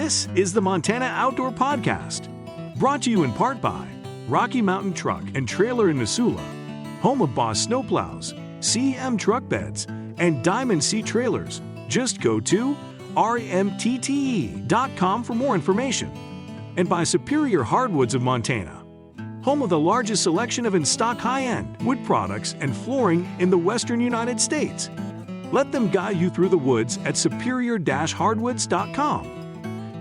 This is the Montana Outdoor Podcast, brought to you in part by Rocky Mountain Truck and Trailer in Missoula, home of Boss Snowplows, CM Truck Beds, and Diamond Sea Trailers. Just go to rmtte.com for more information. And by Superior Hardwoods of Montana, home of the largest selection of in-stock high-end wood products and flooring in the western United States. Let them guide you through the woods at superior-hardwoods.com.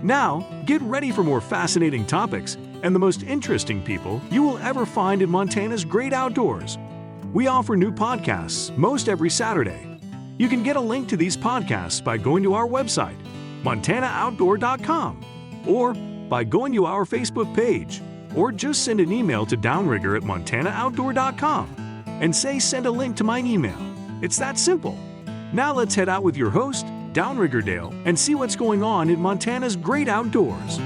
Now, get ready for more fascinating topics and the most interesting people you will ever find in Montana's great outdoors. We offer new podcasts most every Saturday. You can get a link to these podcasts by going to our website, montanooutdoor.com, or by going to our Facebook page, or just send an email to Downrigger at montanooutdoor.com and say send a link to my email. It's that simple. Now let's head out with your host, Downrigger Dale, and see what's going on in Montana's great outdoors.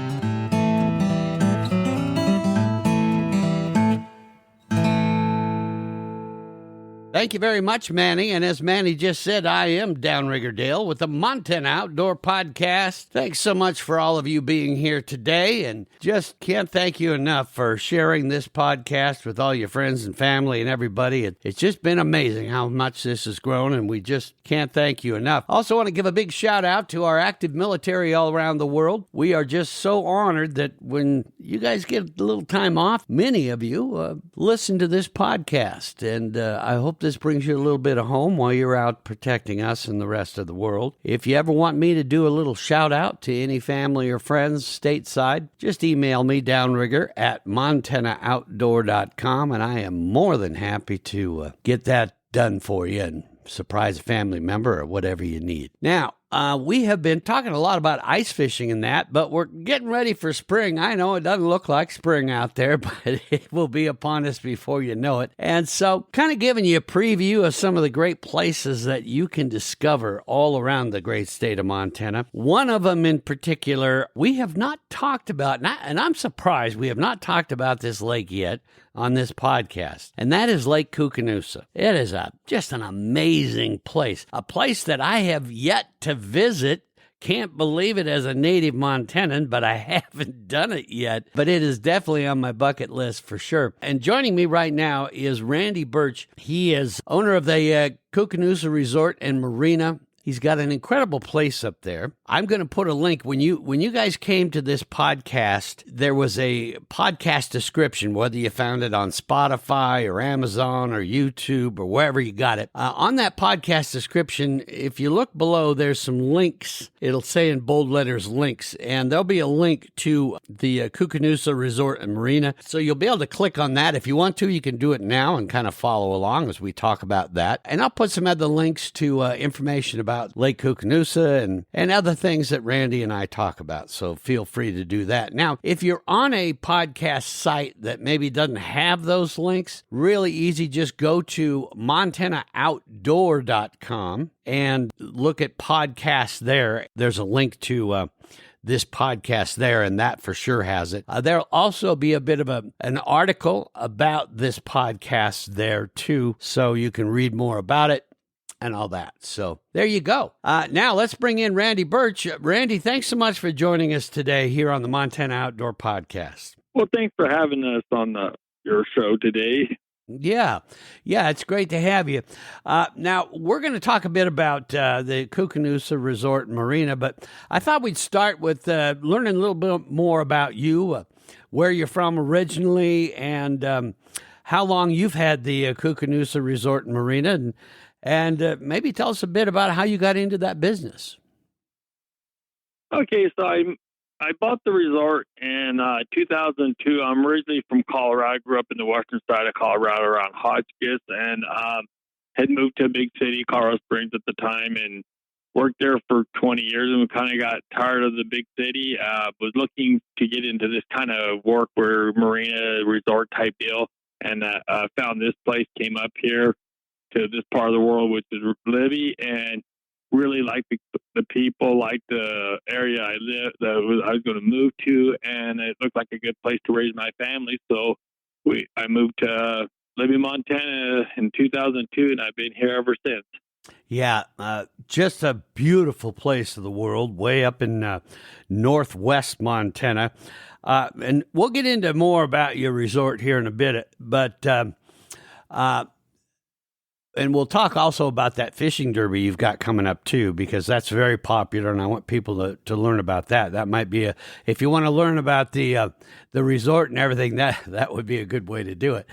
Thank you very much, Manny. And as Manny just said, I am Downrigger Dale with the Montana Outdoor Podcast. Thanks so much for all of you being here today, and just can't thank you enough for sharing this podcast with all your friends and family and everybody. It's just been amazing how much this has grown, and we just can't thank you enough. Also want to give a big shout out to our active military all around the world. We are just so honored that when you guys get a little time off, many of you listen to this podcast, and I hope this brings you a little bit of home while you're out protecting us and the rest of the world. If you ever want me to do a little shout out to any family or friends stateside, just email me, Downrigger, at montanooutdoor.com, and I am more than happy to get that done for you and surprise a family member or whatever you need. Now, we have been talking a lot about ice fishing and that, but we're getting ready for spring. I know it doesn't look like spring out there, but it will be upon us before you know it. And so kind of giving you a preview of some of the great places that you can discover all around the great state of Montana. One of them in particular, we have not talked about, and I'm surprised we have not talked about this lake yet on this podcast, and that is Lake Koocanusa. It is just an amazing place, a place that I have yet to visit. Can't believe it as a native Montanan, but I haven't done it yet. But it is definitely on my bucket list for sure. And joining me right now is Randy Burch. He is owner of the Koocanusa Resort and Marina. He's got an incredible place up there. I'm going to put a link. When you guys came to this podcast, there was a podcast description, whether you found it on Spotify or Amazon or YouTube or wherever you got it. On that podcast description, if you look below, there's some links. It'll say in bold letters, links, and there'll be a link to the Koocanusa Resort and Marina. So you'll be able to click on that. If you want to, you can do it now and kind of follow along as we talk about that. And I'll put some other links to information about Lake Koocanusa and other things that Randy and I talk about. So feel free to do that. Now, if you're on a podcast site that maybe doesn't have those links, really easy, just go to montanooutdoor.com and look at podcasts there. There's a link to this podcast there, and that for sure has it. There'll also be a bit of an article about this podcast there too, so you can read more about it and all that. So there you go. Now let's bring in Randy Burch. Randy, thanks so much for joining us today here on the Montana Outdoor Podcast. Well, thanks for having us on your show today. Yeah, it's great to have you. Now, we're going to talk a bit about the Koocanusa Resort and Marina, but I thought we'd start with learning a little bit more about you, where you're from originally, and how long you've had the Koocanusa Resort and Marina, and maybe tell us a bit about how you got into that business. Okay, so I bought the resort in 2002. I'm originally from Colorado. I grew up in the western side of Colorado around Hotchkiss, and had moved to a big city, Colorado Springs at the time, and worked there for 20 years and kind of got tired of the big city. Was looking to get into this kind of work where marina resort type deal, and found this place, came up here to this part of the world, which is Libby, and really liked the people, liked the area I was going to move to, and it looked like a good place to raise my family. So I moved to Libby, Montana in 2002, and I've been here ever since. Yeah, just a beautiful place of the world, way up in northwest Montana. And we'll get into more about your resort here in a bit, but and we'll talk also about that fishing derby you've got coming up too, because that's very popular, and I want people to learn about that. That might be if you want to learn about the resort and everything, that would be a good way to do it.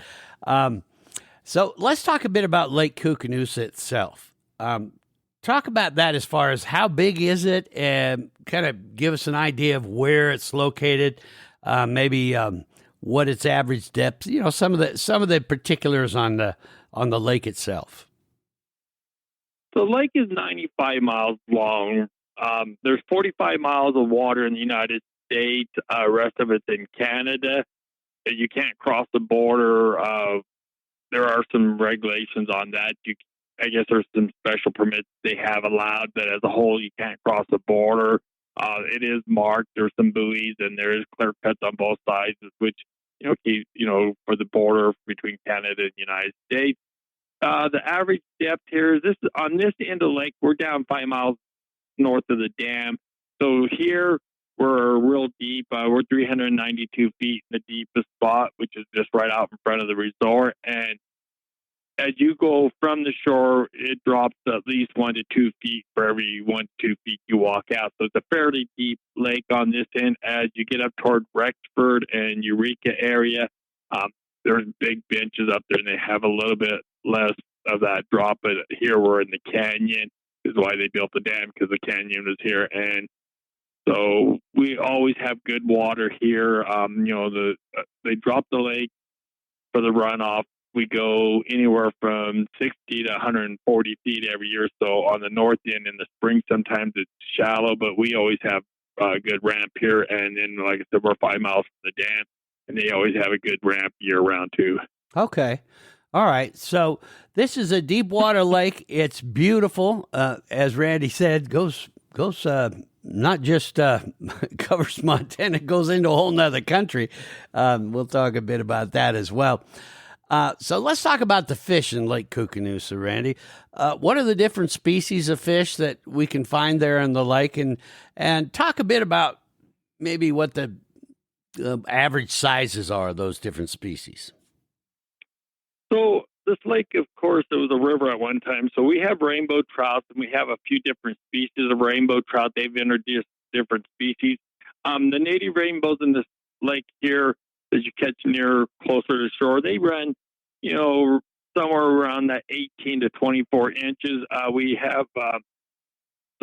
So let's talk a bit about Lake Koocanusa itself. Talk about that as far as how big is it, and kind of give us an idea of where it's located, maybe what its average depth. You know, some of the particulars on the lake itself. The lake is 95 miles long. There's 45 miles of water in the United States. Rest of it's in Canada. You can't cross the border. There are some regulations on that. I guess there's some special permits they have allowed, but as a whole, you can't cross the border. It is marked. There's some buoys, and there is clear cuts on both sides, which keep for the border between Canada and the United States. The average depth here is on this end of the lake. We're down 5 miles north of the dam, so here we're real deep. We're 392 feet in the deepest spot, which is just right out in front of the resort. And as you go from the shore, it drops at least 1 to 2 feet for every 1 to 2 feet you walk out. So it's a fairly deep lake on this end. As you get up toward Rexford and Eureka area, there's big benches up there, and they have a little bit less of that drop. But here we're in the canyon, is why they built the dam, because the canyon is here. And so we always have good water here. They drop the lake for the runoff. We go anywhere from 60 to 140 feet every year. So on the north end in the spring, sometimes it's shallow, but we always have a good ramp here. And then, like I said, we're 5 miles from the dam, and they always have a good ramp year round too. Okay. All right. So this is a deep water lake. It's beautiful. As Randy said, goes not just covers Montana, goes into a whole nother country. We'll talk a bit about that as well. So let's talk about the fish in Lake Koocanusa, Randy. What are the different species of fish that we can find there in the lake, and talk a bit about maybe what the average sizes are of those different species. So this lake, of course, it was a river at one time. So we have rainbow trout, and we have a few different species of rainbow trout. They've introduced different species. The native rainbows in this lake here, as you catch closer to shore, they run, somewhere around that 18 to 24 inches. We have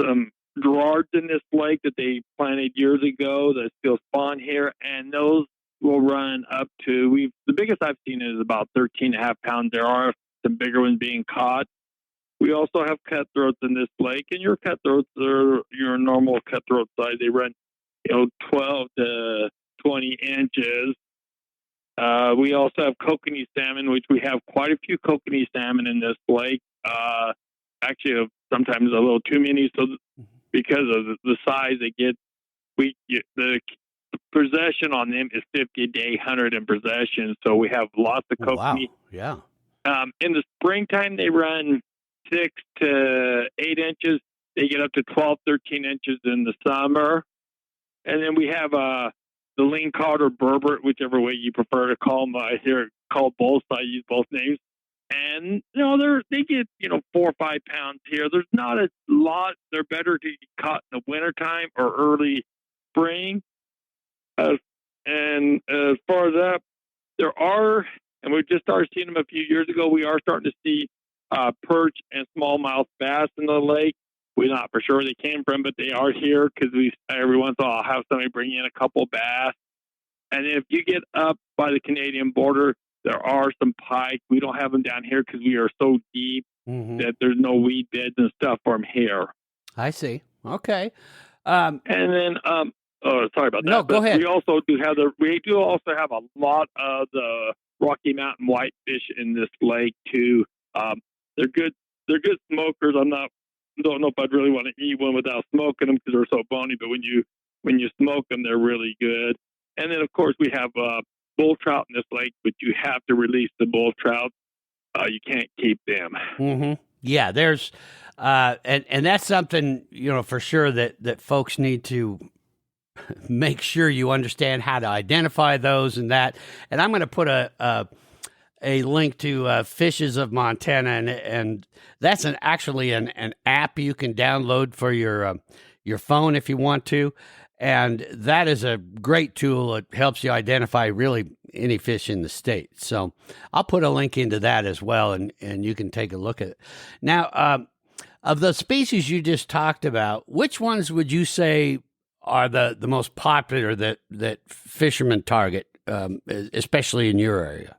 some Gerrards in this lake that they planted years ago that still spawn here, and those will run up to, the biggest I've seen is about 13.5 pounds. There are some bigger ones being caught. We also have cutthroats in this lake, and your cutthroats are your normal cutthroat size. They run, 12 to 20 inches. We also have Kokanee salmon, which we have quite a few Kokanee salmon in this lake. Actually, sometimes a little too many. So because of the size they get, the possession on them is 50 a day, 100 in possession. So we have lots of Kokanee. Wow. Yeah. In the springtime, they run 6 to 8 inches. They get up to 12, 13 inches in the summer. And then we have the lean cod or burbot, whichever way you prefer to call them. I hear it called both, so I use both names. And, they get, 4 or 5 pounds here. There's not a lot. They're better to be caught in the wintertime or early spring. And as far as that, there are, and we just started seeing them a few years ago, we are starting to see perch and smallmouth bass in the lake. We're not for sure where they came from, but they are here because every once in a while I'll have somebody bring in a couple bass. And if you get up by the Canadian border, there are some pike. We don't have them down here because we are so deep that there's no weed beds and stuff for them here. I see. Okay. And then, sorry about that. No, go ahead. We do also have a lot of the Rocky Mountain whitefish in this lake too. They're good smokers. Don't know if I'd really want to eat one without smoking them because they're so bony. But when you smoke them, they're really good. And then of course we have bull trout in this lake, but you have to release the bull trout. You can't keep them. Mm-hmm. Yeah, there's And that's something, for sure that folks need to make sure you understand how to identify those and that. And I'm going to put a link to Fishes of Montana, and that's actually an app you can download for your phone if you want to. And that is a great tool. It helps you identify really any fish in the state. So I'll put a link into that as well, and you can take a look at it. Now, of the species you just talked about, which ones would you say are the most popular that fishermen target, especially in your area?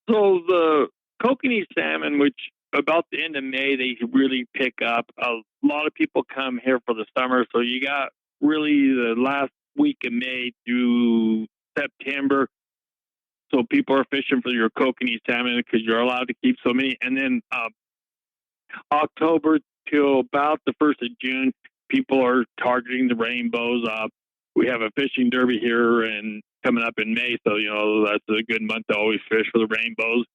So the Kokanee salmon, which about the end of May, they really pick up. A lot of people come here for the summer. So you got really the last week of May through September. So people are fishing for your Kokanee salmon because you're allowed to keep so many. And then October till about the 1st of June, people are targeting the rainbows. We have a fishing derby here and coming up in May. So, that's a good month to always fish for the rainbows.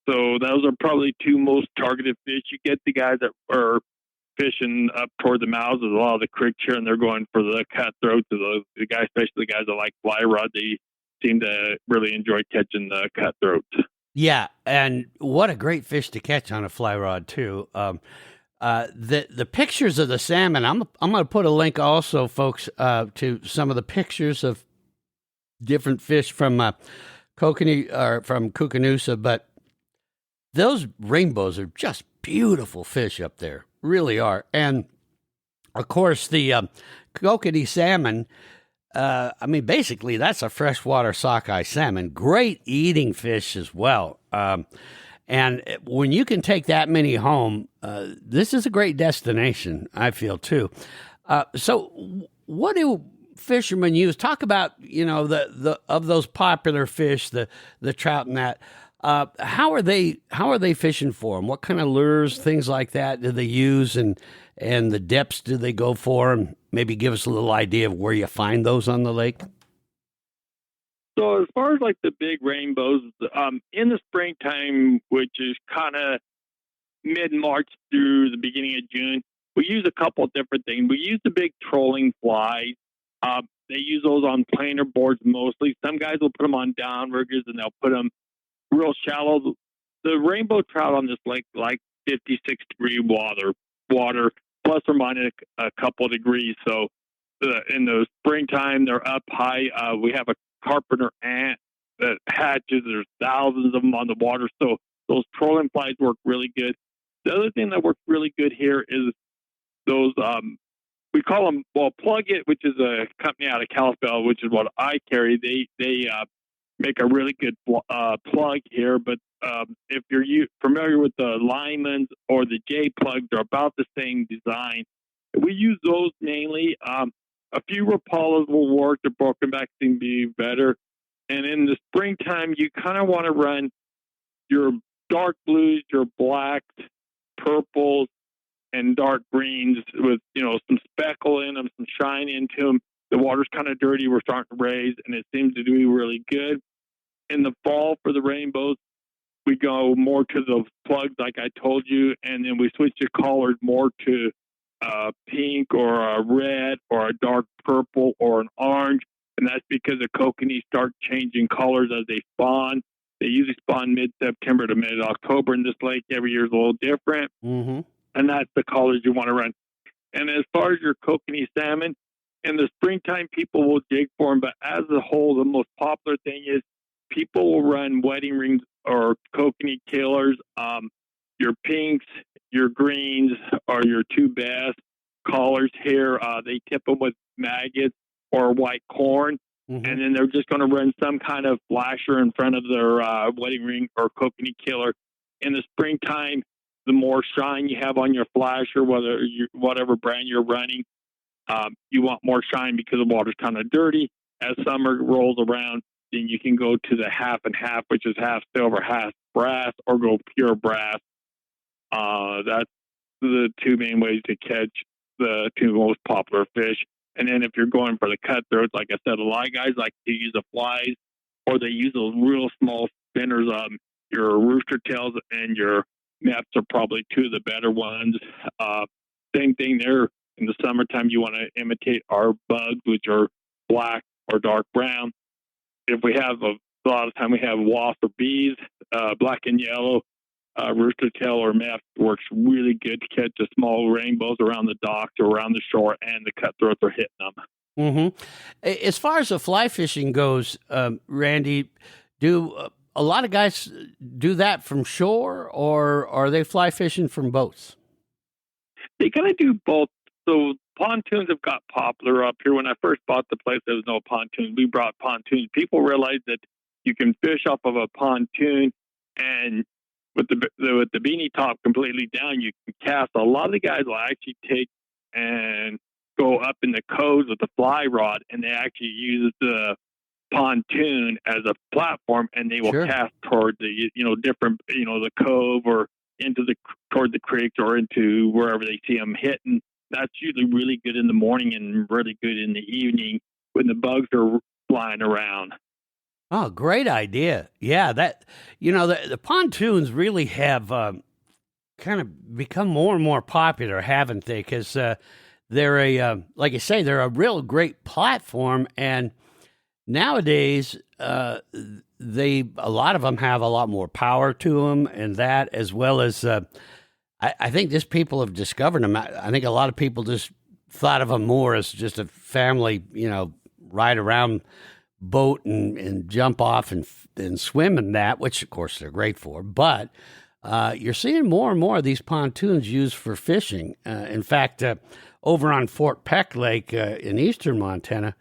So those are probably two most targeted fish. You get the guys that are fishing up toward the mouths of a lot of the creeks here, and they're going for the cutthroats. The guys, especially the guys that like fly rod, they seem to really enjoy catching the cutthroats. Yeah, and what a great fish to catch on a fly rod too. The pictures of the salmon, I'm going to put a link also, folks, to some of the pictures of different fish from Kokanee or from Koocanusa, but those rainbows are just beautiful fish up there, really are. And of course, the Kokanee salmon, basically that's a freshwater sockeye salmon, great eating fish as well. And when you can take that many home, this is a great destination, I feel too. So what do fishermen use? Talk about, the of those popular fish, the trout and that. How are they fishing for them? What kind of lures, things like that, do they use, and the depths do they go for? And maybe give us a little idea of where you find those on the lake. So as far as like the big rainbows, in the springtime, which is kind of mid-March through the beginning of June, we use a couple of different things. We use the big trolling flies. They use those on planer boards mostly. Some guys will put them on downriggers, and they'll put them real shallow. The rainbow trout on this lake like 56-degree water plus or minus a couple of degrees. So in the springtime, they're up high. We have a carpenter ant that hatches. There's thousands of them on the water. So those trolling flies work really good. The other thing that works really good here is those, we call them, Plug It, which is a company out of Kalispell, which is what I carry. They make a really good plug here. But if you're familiar with the Lyman's or the J plugs, they're about the same design. We use those mainly. A few Rapalas will work. The broken back seem to be better. And in the springtime, you kind of want to run your dark blues, your blacks, purples, and dark greens with, some speckle in them, some shine into them. The water's kind of dirty. We're starting to raise, and it seems to do really good. In the fall for the rainbows, we go more to the plugs, like I told you, and then we switch the colors more to pink or a red or a dark purple or an orange. And that's because the kokanee start changing colors as they spawn. They usually spawn mid-September to mid-October in this lake. Every year is a little different. Mm-hmm. And that's the colors you want to run. And as far as your kokanee salmon, in the springtime, people will jig for them. But as a whole, the most popular thing is people will run wedding rings or kokanee killers. Your pinks, your greens are your two best colors here. They tip them with maggots or white corn. Mm-hmm. And then they're just going to run some kind of flasher in front of their wedding ring or kokanee killer. In the springtime, the more shine you have on your flasher, whatever brand you're running, you want more shine because the water's kind of dirty. As summer rolls around, then you can go to the half and half, which is half silver, half brass, or go pure brass. That's the two main ways to catch the two most popular fish. And then if you're going for the cutthroats, like I said, a lot of guys like to use the flies, or they use those real small spinners, your rooster tails and your Maps are probably two of the better ones. Same thing there. In the summertime, you want to imitate our bugs, which are black or dark brown. If we have a lot of time, we have wasps or bees, black and yellow. Rooster tail or map works really good to catch the small rainbows around the docks or around the shore, and the cutthroats are hitting them. Mm-hmm. As far as the fly fishing goes, Randy, do a lot of guys do that from shore, or are they fly fishing from boats? They kind of do both. So pontoons have got popular up here. When I first bought the place, there was no pontoons. We brought pontoons. People realized that you can fish off of a pontoon, and with the beanie top completely down, you can cast. A lot of the guys will actually take and go up in the coves with the fly rod, and they actually use the pontoon as a platform, and they will cast toward the different the cove or toward the creeks or into wherever they see them hitting. That's usually really good in the morning and really good in the evening when the bugs are flying around. Oh, great idea. Yeah, that, the pontoons really have kind of become more and more popular, haven't they? Because they're like I say, they're a real great platform. And nowadays, a lot of them have a lot more power to them, and that, as well as, I think just people have discovered them. I think a lot of people just thought of them more as just a family, ride around boat and jump off and swim in that, which of course they're great for. But you're seeing more and more of these pontoons used for fishing. In fact, over on Fort Peck Lake in eastern Montana,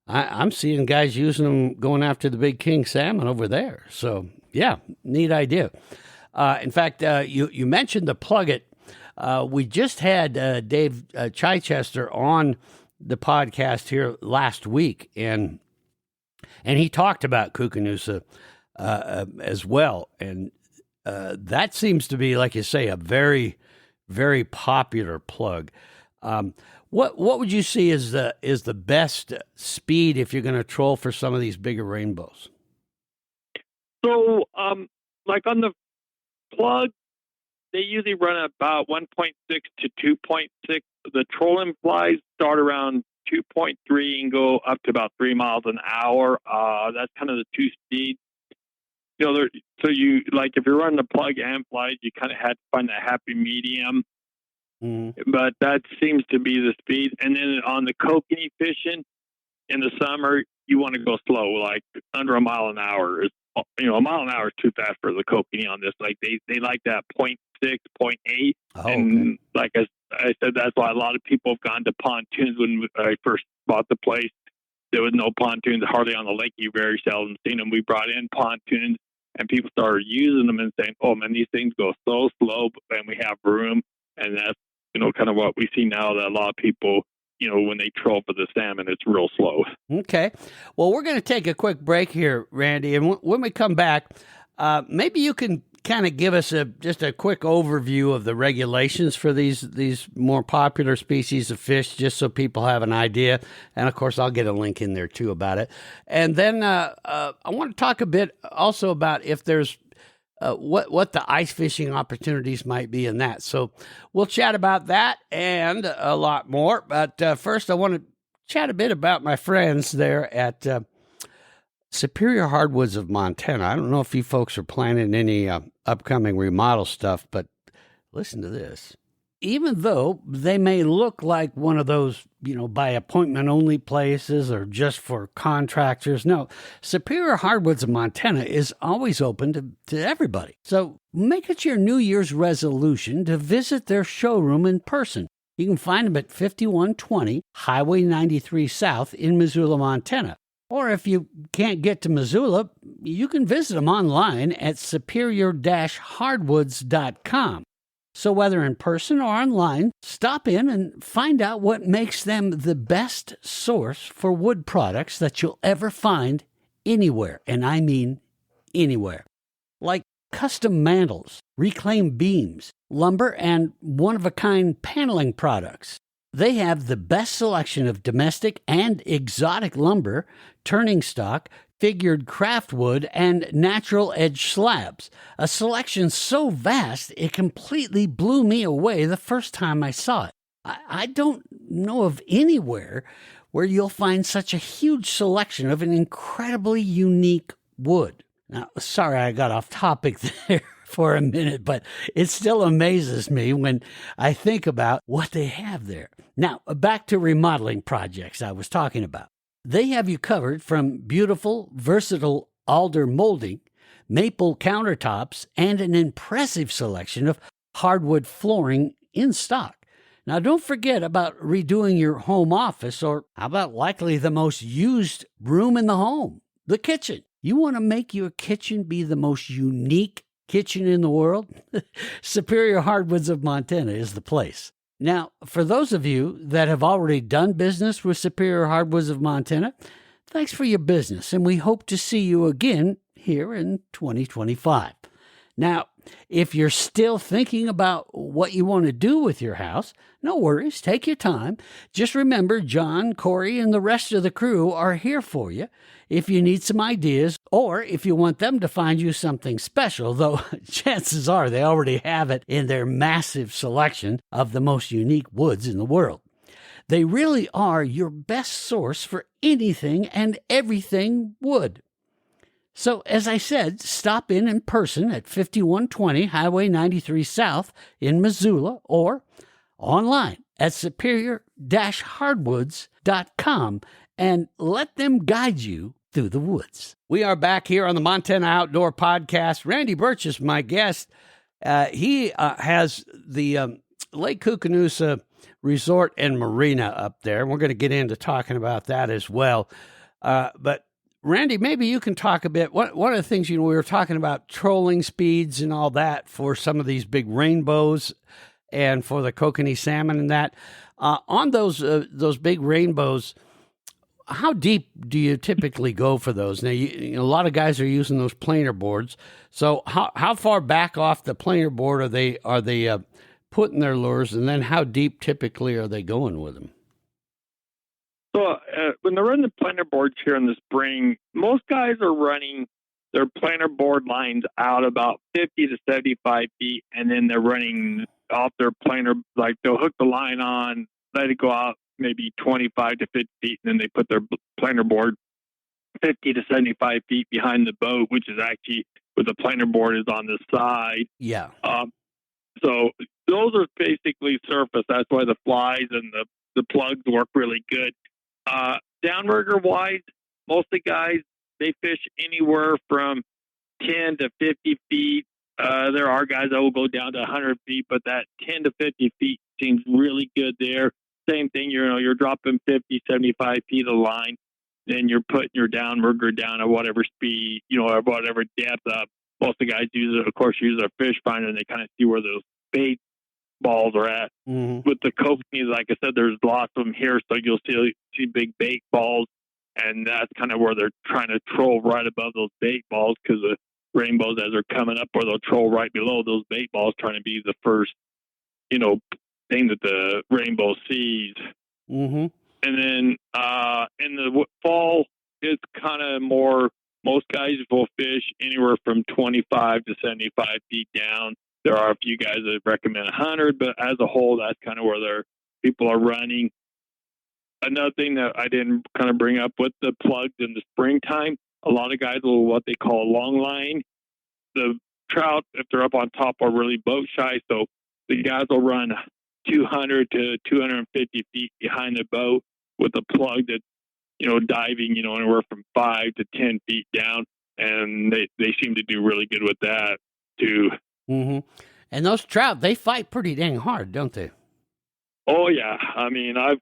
I'm seeing guys using them going after the big king salmon over there. So yeah, neat idea. In fact, you mentioned the Plug It. We just had Dave Chichester on the podcast here last week, and he talked about Koocanusa as well. And that seems to be, like you say, a very, very popular plug. What would you see is the best speed if you're going to troll for some of these bigger rainbows? So, like on the plug, they usually run about 1.6 to 2.6. The trolling flies start around 2.3 and go up to about 3 miles an hour. That's kind of the two speeds. So you, like, if you're running the plug and flies, you kind of had to find that happy medium. Mm-hmm. But that seems to be the speed. And then on the kokanee fishing in the summer, you want to go slow, like under a mile an hour. A mile an hour is too fast for the kokanee on this. Like they like that 0.6, 0.8. Oh, and like I said, that's why a lot of people have gone to pontoons. When I first bought the place, there was no pontoons hardly on the lake. You very seldom seen them. We brought in pontoons, and people started using them and saying, "Oh man, these things go so slow, but then we have room." And that's kind of what we see now, that a lot of people, when they troll for the salmon, it's real slow. Okay. Well, we're going to take a quick break here, Randy. And when we come back, maybe you can kind of give us just a quick overview of the regulations for these more popular species of fish, just so people have an idea. And, of course, I'll get a link in there, too, about it. And then I want to talk a bit also about if there's what the ice fishing opportunities might be in that. So we'll chat about that and a lot more. But first, I want to chat a bit about my friends there at Superior Hardwoods of Montana. I don't know if you folks are planning any upcoming remodel stuff, but listen to this. Even though they may look like one of those, by appointment only places or just for contractors, no, Superior Hardwoods of Montana is always open to everybody. So make it your New Year's resolution to visit their showroom in person. You can find them at 5120 Highway 93 South in Missoula, Montana. Or if you can't get to Missoula, you can visit them online at superior-hardwoods.com. So whether in person or online, stop in and find out what makes them the best source for wood products that you'll ever find anywhere. And I mean anywhere. Like custom mantles, reclaimed beams, lumber, and one-of-a-kind paneling products. They have the best selection of domestic and exotic lumber, turning stock, figured craft wood, and natural edge slabs. A selection so vast it completely blew me away the first time I saw it. I don't know of anywhere where you'll find such a huge selection of an incredibly unique wood. Now, sorry I got off topic there for a minute, but it still amazes me when I think about what they have there. Now, back to remodeling projects I was talking about. They have you covered from beautiful, versatile alder molding, maple countertops, and an impressive selection of hardwood flooring in stock. Now, don't forget about redoing your home office, or how about likely the most used room in the home, the kitchen. You want to make your kitchen be the most unique kitchen in the world? Superior Hardwoods of Montana is the place. Now, for those of you that have already done business with Superior Hardwoods of Montana, thanks for your business, and we hope to see you again here in 2025. Now, if you're still thinking about what you want to do with your house, no worries, take your time. Just remember, John, Corey, and the rest of the crew are here for you if you need some ideas, or if you want them to find you something special, though chances are they already have it in their massive selection of the most unique woods in the world. They really are your best source for anything and everything wood. So, as I said, stop in person at 5120 Highway 93 South in Missoula, or online at superior-hardwoods.com, and let them guide you through the woods. We are back here on the Montana Outdoor Podcast. Randy Burch is my guest. He has the Lake Koocanusa Resort and Marina up there. We're going to get into talking about that as well. But Randy, maybe you can talk a bit. One of the things, we were talking about trolling speeds and all that for some of these big rainbows and for the Kokanee salmon and that. On those big rainbows, how deep do you typically go for those? Now, a lot of guys are using those planer boards. So how far back off the planer board are they putting their lures, and then how deep typically are they going with them? So when they're running the planer boards here in the spring, most guys are running their planer board lines out about 50 to 75 feet, and then they're running off their planer, like they'll hook the line on, let it go out maybe 25 to 50 feet, and then they put their planer board 50 to 75 feet behind the boat, which is actually where the planer board is on the side. Yeah. So those are basically surface. That's why the flies and the plugs work really good. Downrigger wise, most of the guys, they fish anywhere from 10 to 50 feet. There are guys that will go down to 100 feet, but that 10 to 50 feet seems really good there. Same thing, you're dropping 50, 75 feet of line, then you're putting your downrigger down at whatever speed, or whatever depth. Most of the guys use their fish finder, and they kind of see where those bait balls are at. Mm-hmm. With the Kokanee, like I said, there's lots of them here, so you'll see big bait balls, and that's kind of where they're trying to troll right above those bait balls, because the rainbows, as they're coming up, where they'll troll right below those bait balls, trying to be the first, thing that the rainbow sees. Mm-hmm. And then in the fall, it's kind of more, most guys will fish anywhere from 25 to 75 feet down. There are a few guys that recommend 100, but as a whole, that's kind of where people are running. Another thing that I didn't kind of bring up with the plugs in the springtime, a lot of guys will what they call long line. The trout, if they're up on top, are really boat shy, so the guys will run 200 to 250 feet behind the boat with a plug that's, diving, anywhere from 5 to 10 feet down, and they seem to do really good with that too. Mm-hmm. And those trout, they fight pretty dang hard, don't they? Oh yeah, I mean, I've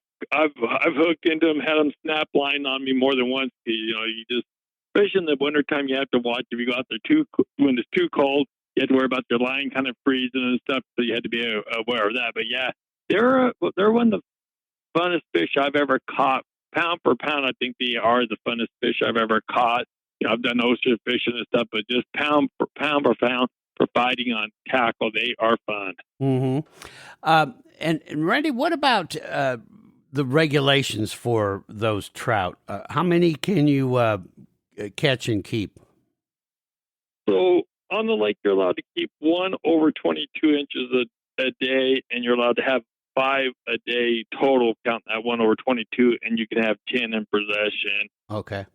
hooked into them, had them snap line on me more than once. You just, especially in the wintertime, you have to watch if you go out there when it's too cold. You have to worry about your line kind of freezing and stuff, so you had to be aware of that. But yeah, they're one of the funnest fish I've ever caught. Pound for pound, I think they are the funnest fish I've ever caught. I've done ocean fishing and stuff, but just pound for pound for fighting on tackle, they are fun. Mm-hmm. And Randy, what about the regulations for those trout? How many can you catch and keep? So on the lake, you're allowed to keep one over 22 inches a day, and you're allowed to have 5 a day total. Count that one over 22, and you can have 10 in possession. Okay.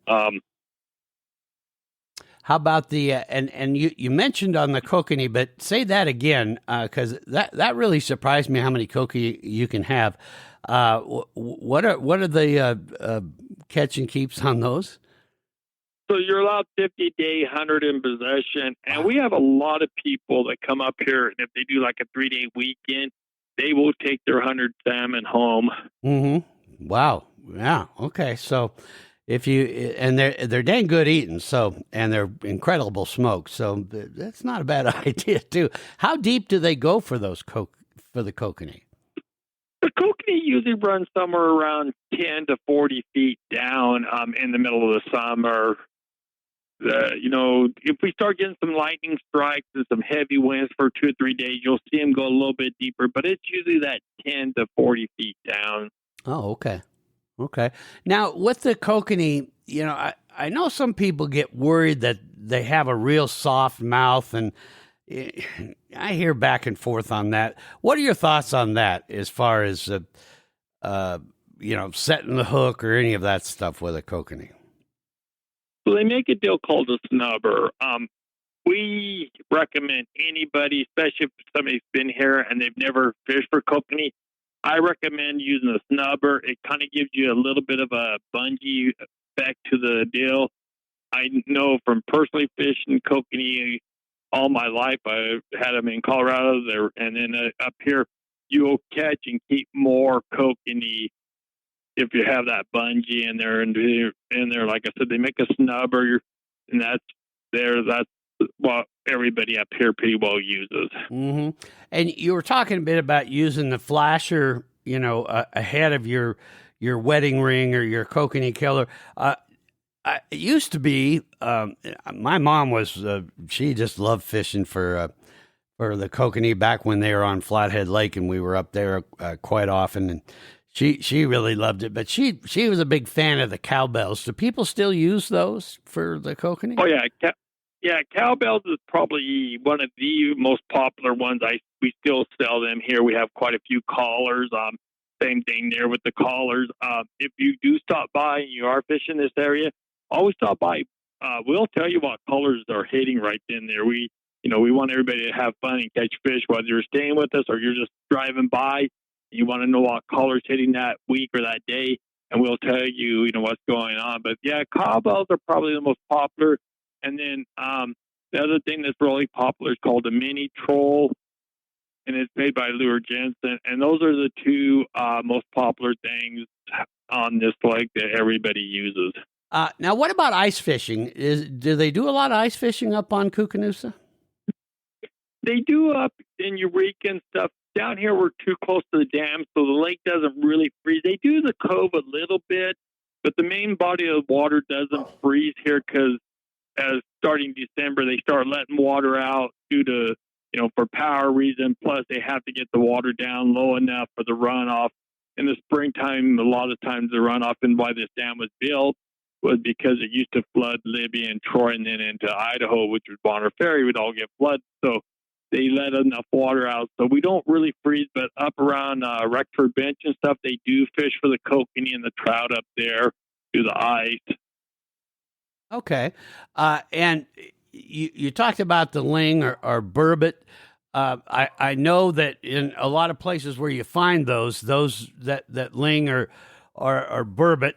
How about the and you mentioned on the kokanee, but say that again, because that really surprised me how many kokanee you can have. What are the catch and keeps on those? So you're allowed 50 a day, 100 in possession, and we have a lot of people that come up here, and if they do like a 3-day weekend, they will take their 100 salmon home. Mm-hmm. Wow. Yeah. Okay. So. They're dang good eating, and they're incredible smoked, so that's not a bad idea too. How deep do they go for those for the kokanee? The kokanee usually runs somewhere around 10 to 40 feet down in the middle of the summer. If we start getting some lightning strikes and some heavy winds for 2 or 3 days, you'll see them go a little bit deeper, but it's usually that 10 to 40 feet down. Oh, okay. Okay. Now, with the kokanee, I know some people get worried that they have a real soft mouth, and I hear back and forth on that. What are your thoughts on that as far as, setting the hook or any of that stuff with a kokanee? So they make a deal called a snubber. We recommend anybody, especially if somebody's been here and they've never fished for kokanee, I recommend using a snubber. It kind of gives you a little bit of a bungee effect to the deal. I know from personally fishing kokanee all my life. I've had them in Colorado there, and then up here, you'll catch and keep more kokanee if you have that bungee in there. And like I said, they make a snubber, and that's what everybody up here pretty well uses. Mm-hmm. And you were talking a bit about using the flasher, ahead of your wedding ring or your kokanee killer. It used to be, my mom was, she just loved fishing for the kokanee back when they were on Flathead Lake, and we were up there quite often. And she really loved it, but she was a big fan of the cowbells. Do people still use those for the kokanee? Oh yeah. Yeah, cowbells is probably one of the most popular ones. We still sell them here. We have quite a few callers. Same thing there with the callers. If you do stop by and you are fishing this area, always stop by. We'll tell you what colors are hitting right in there. We want everybody to have fun and catch fish, whether you're staying with us or you're just driving by. And you want to know what colors hitting that week or that day, and we'll tell you, what's going on. But yeah, cowbells are probably the most popular. And then the other thing that's really popular is called a mini troll, and it's made by Lure Jensen. And those are the two most popular things on this lake that everybody uses. Now, what about ice fishing? Do they do a lot of ice fishing up on Koocanusa? They do up in Eureka and stuff. Down here, we're too close to the dam, so the lake doesn't really freeze. They do the cove a little bit, but the main body of water doesn't freeze here because as starting December, they start letting water out due to, for power reason. Plus, they have to get the water down low enough for the runoff. In the springtime, a lot of times the runoff and why this dam was built was because it used to flood Libby and Troy and then into Idaho, which was Bonner Ferry, would all get flooded. So they let enough water out. So we don't really freeze, but up around Rexford Bench and stuff, they do fish for the kokanee and the trout up there through the ice. Okay. And you talked about the ling or burbot. I know that in a lot of places where you find those that ling or burbot,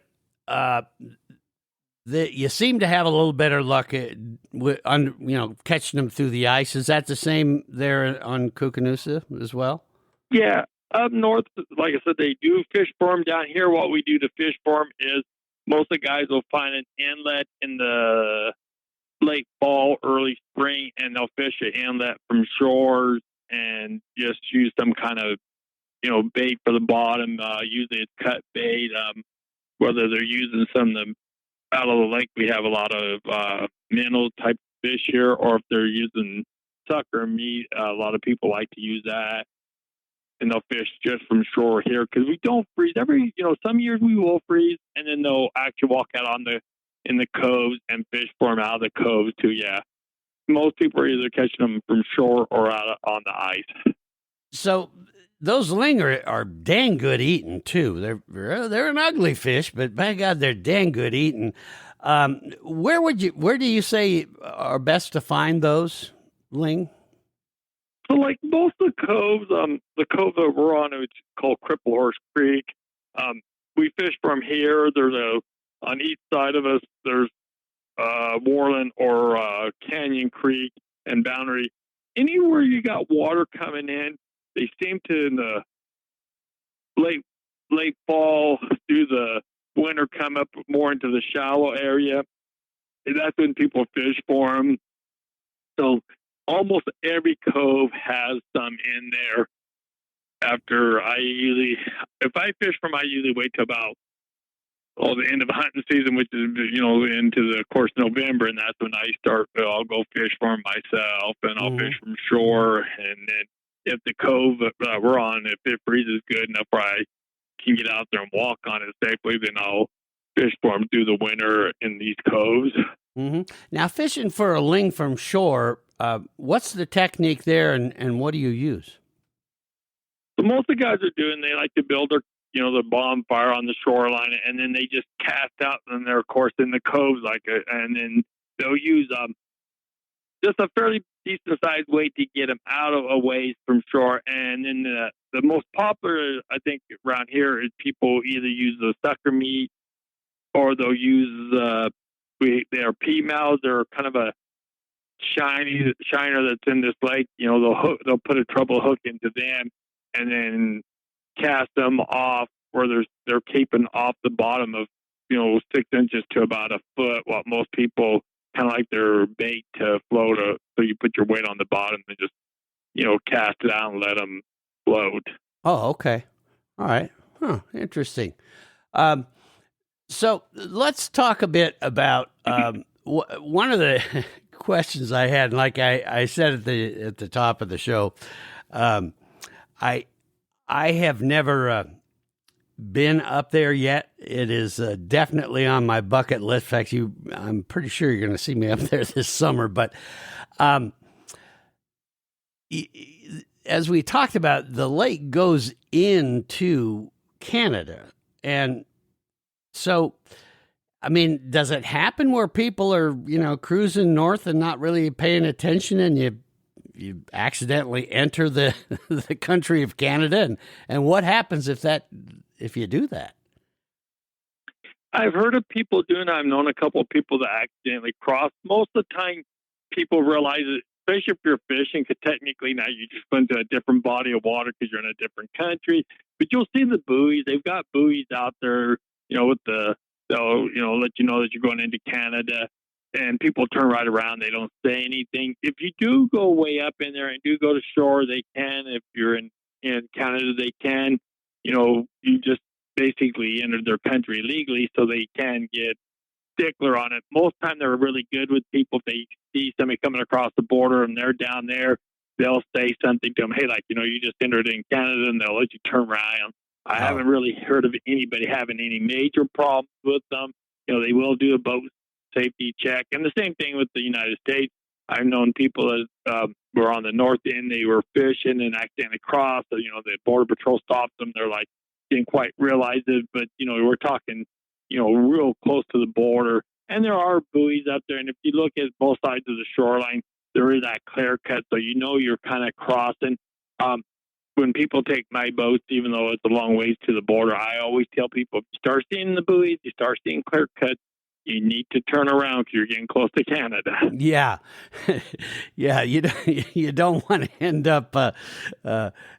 you seem to have a little better luck catching them through the ice. Is that the same there on Koocanusa as well? Yeah. Up north, like I said, they do fish for them. Down here, what we do to fish for them is most of the guys will find an inlet in the late fall, early spring, and they'll fish an inlet from shores and just use some kind of, bait for the bottom. Usually it's cut bait. Whether they're using some of the out of the lake, we have a lot of minnow type fish here, or if they're using sucker meat, a lot of people like to use that. And they'll fish just from shore here because we don't freeze. Some years we will freeze, and then they'll actually walk out on the in the coves and fish for them out of the coves too. Yeah, most people are either catching them from shore or out on the ice. So those ling are dang good eating too. They're an ugly fish, but by God, they're dang good eating. Where do you say are best to find those ling? So, like most of the coves, the cove that we're on, it's called Cripple Horse Creek. We fish from here. On each side of us, there's Warland or Canyon Creek and Boundary. Anywhere you got water coming in, they seem to in the late fall through the winter come up more into the shallow area. And that's when people fish for them. So almost every cove has some in there. If I fish from, I usually wait till about the end of hunting season, which is into the course of November, and that's when I start. I'll go fish for them myself, and I'll fish from shore. And then if the cove that we're on, if it freezes good enough where I can get out there and walk on it safely, then I'll fish for them through the winter in these coves. Mm-hmm. Now, fishing for a ling from shore, what's the technique there, and what do you use? So most of the guys are doing, they like to build their bonfire on the shoreline, and then they just cast out, and they're of course in the coves and then they'll use just a fairly decent sized weight to get them out of a ways from shore. And then the most popular, I think, around here is people either use the sucker meat or they'll use their pea mouths. They're kind of a shiner that's in this lake. They'll put a treble hook into them and then cast them off where they're keeping off the bottom of 6 inches to about a foot. What most people kind of like their bait to float, so you put your weight on the bottom and just cast it out and let them float. Oh, okay, all right, interesting. So let's talk a bit about one of the questions I had. Like I said at the top of the show, I have never been up there yet. It is definitely on my bucket list. In fact, I'm pretty sure you're going to see me up there this summer. But as we talked about, the lake goes into Canada. And so, I mean, does it happen where people are, cruising north and not really paying attention, and you accidentally enter the the country of Canada, and what happens if you do that? I've heard of people doing that. I've known a couple of people that accidentally cross. Most of the time, people realize it, especially if you're fishing, because technically now you just went to a different body of water because you're in a different country. But you'll see the buoys. They've got buoys out there, with they'll let you know that you're going into Canada. And people turn right around. They don't say anything. If you do go way up in there and do go to shore, they can. If you're in Canada, they can. You just basically entered their country legally, so they can get stickler on it. Most time they're really good with people. If they see somebody coming across the border and they're down there, they'll say something to them. Hey, you just entered in Canada, and they'll let you turn around. I haven't really heard of anybody having any major problems with them. They will do a boat safety check. And the same thing with the United States. I've known people that were on the north end, they were fishing and accidentally crossed. So, the Border Patrol stopped them. They're like, didn't quite realize it, but, we're talking, real close to the border. And there are buoys up there. And if you look at both sides of the shoreline, there is that clear cut. So, you're kind of crossing. When people take my boats, even though it's a long ways to the border, I always tell people, if you start seeing the buoys, you start seeing clear cuts, you need to turn around because you're getting close to Canada. Yeah. Yeah. You don't want to end up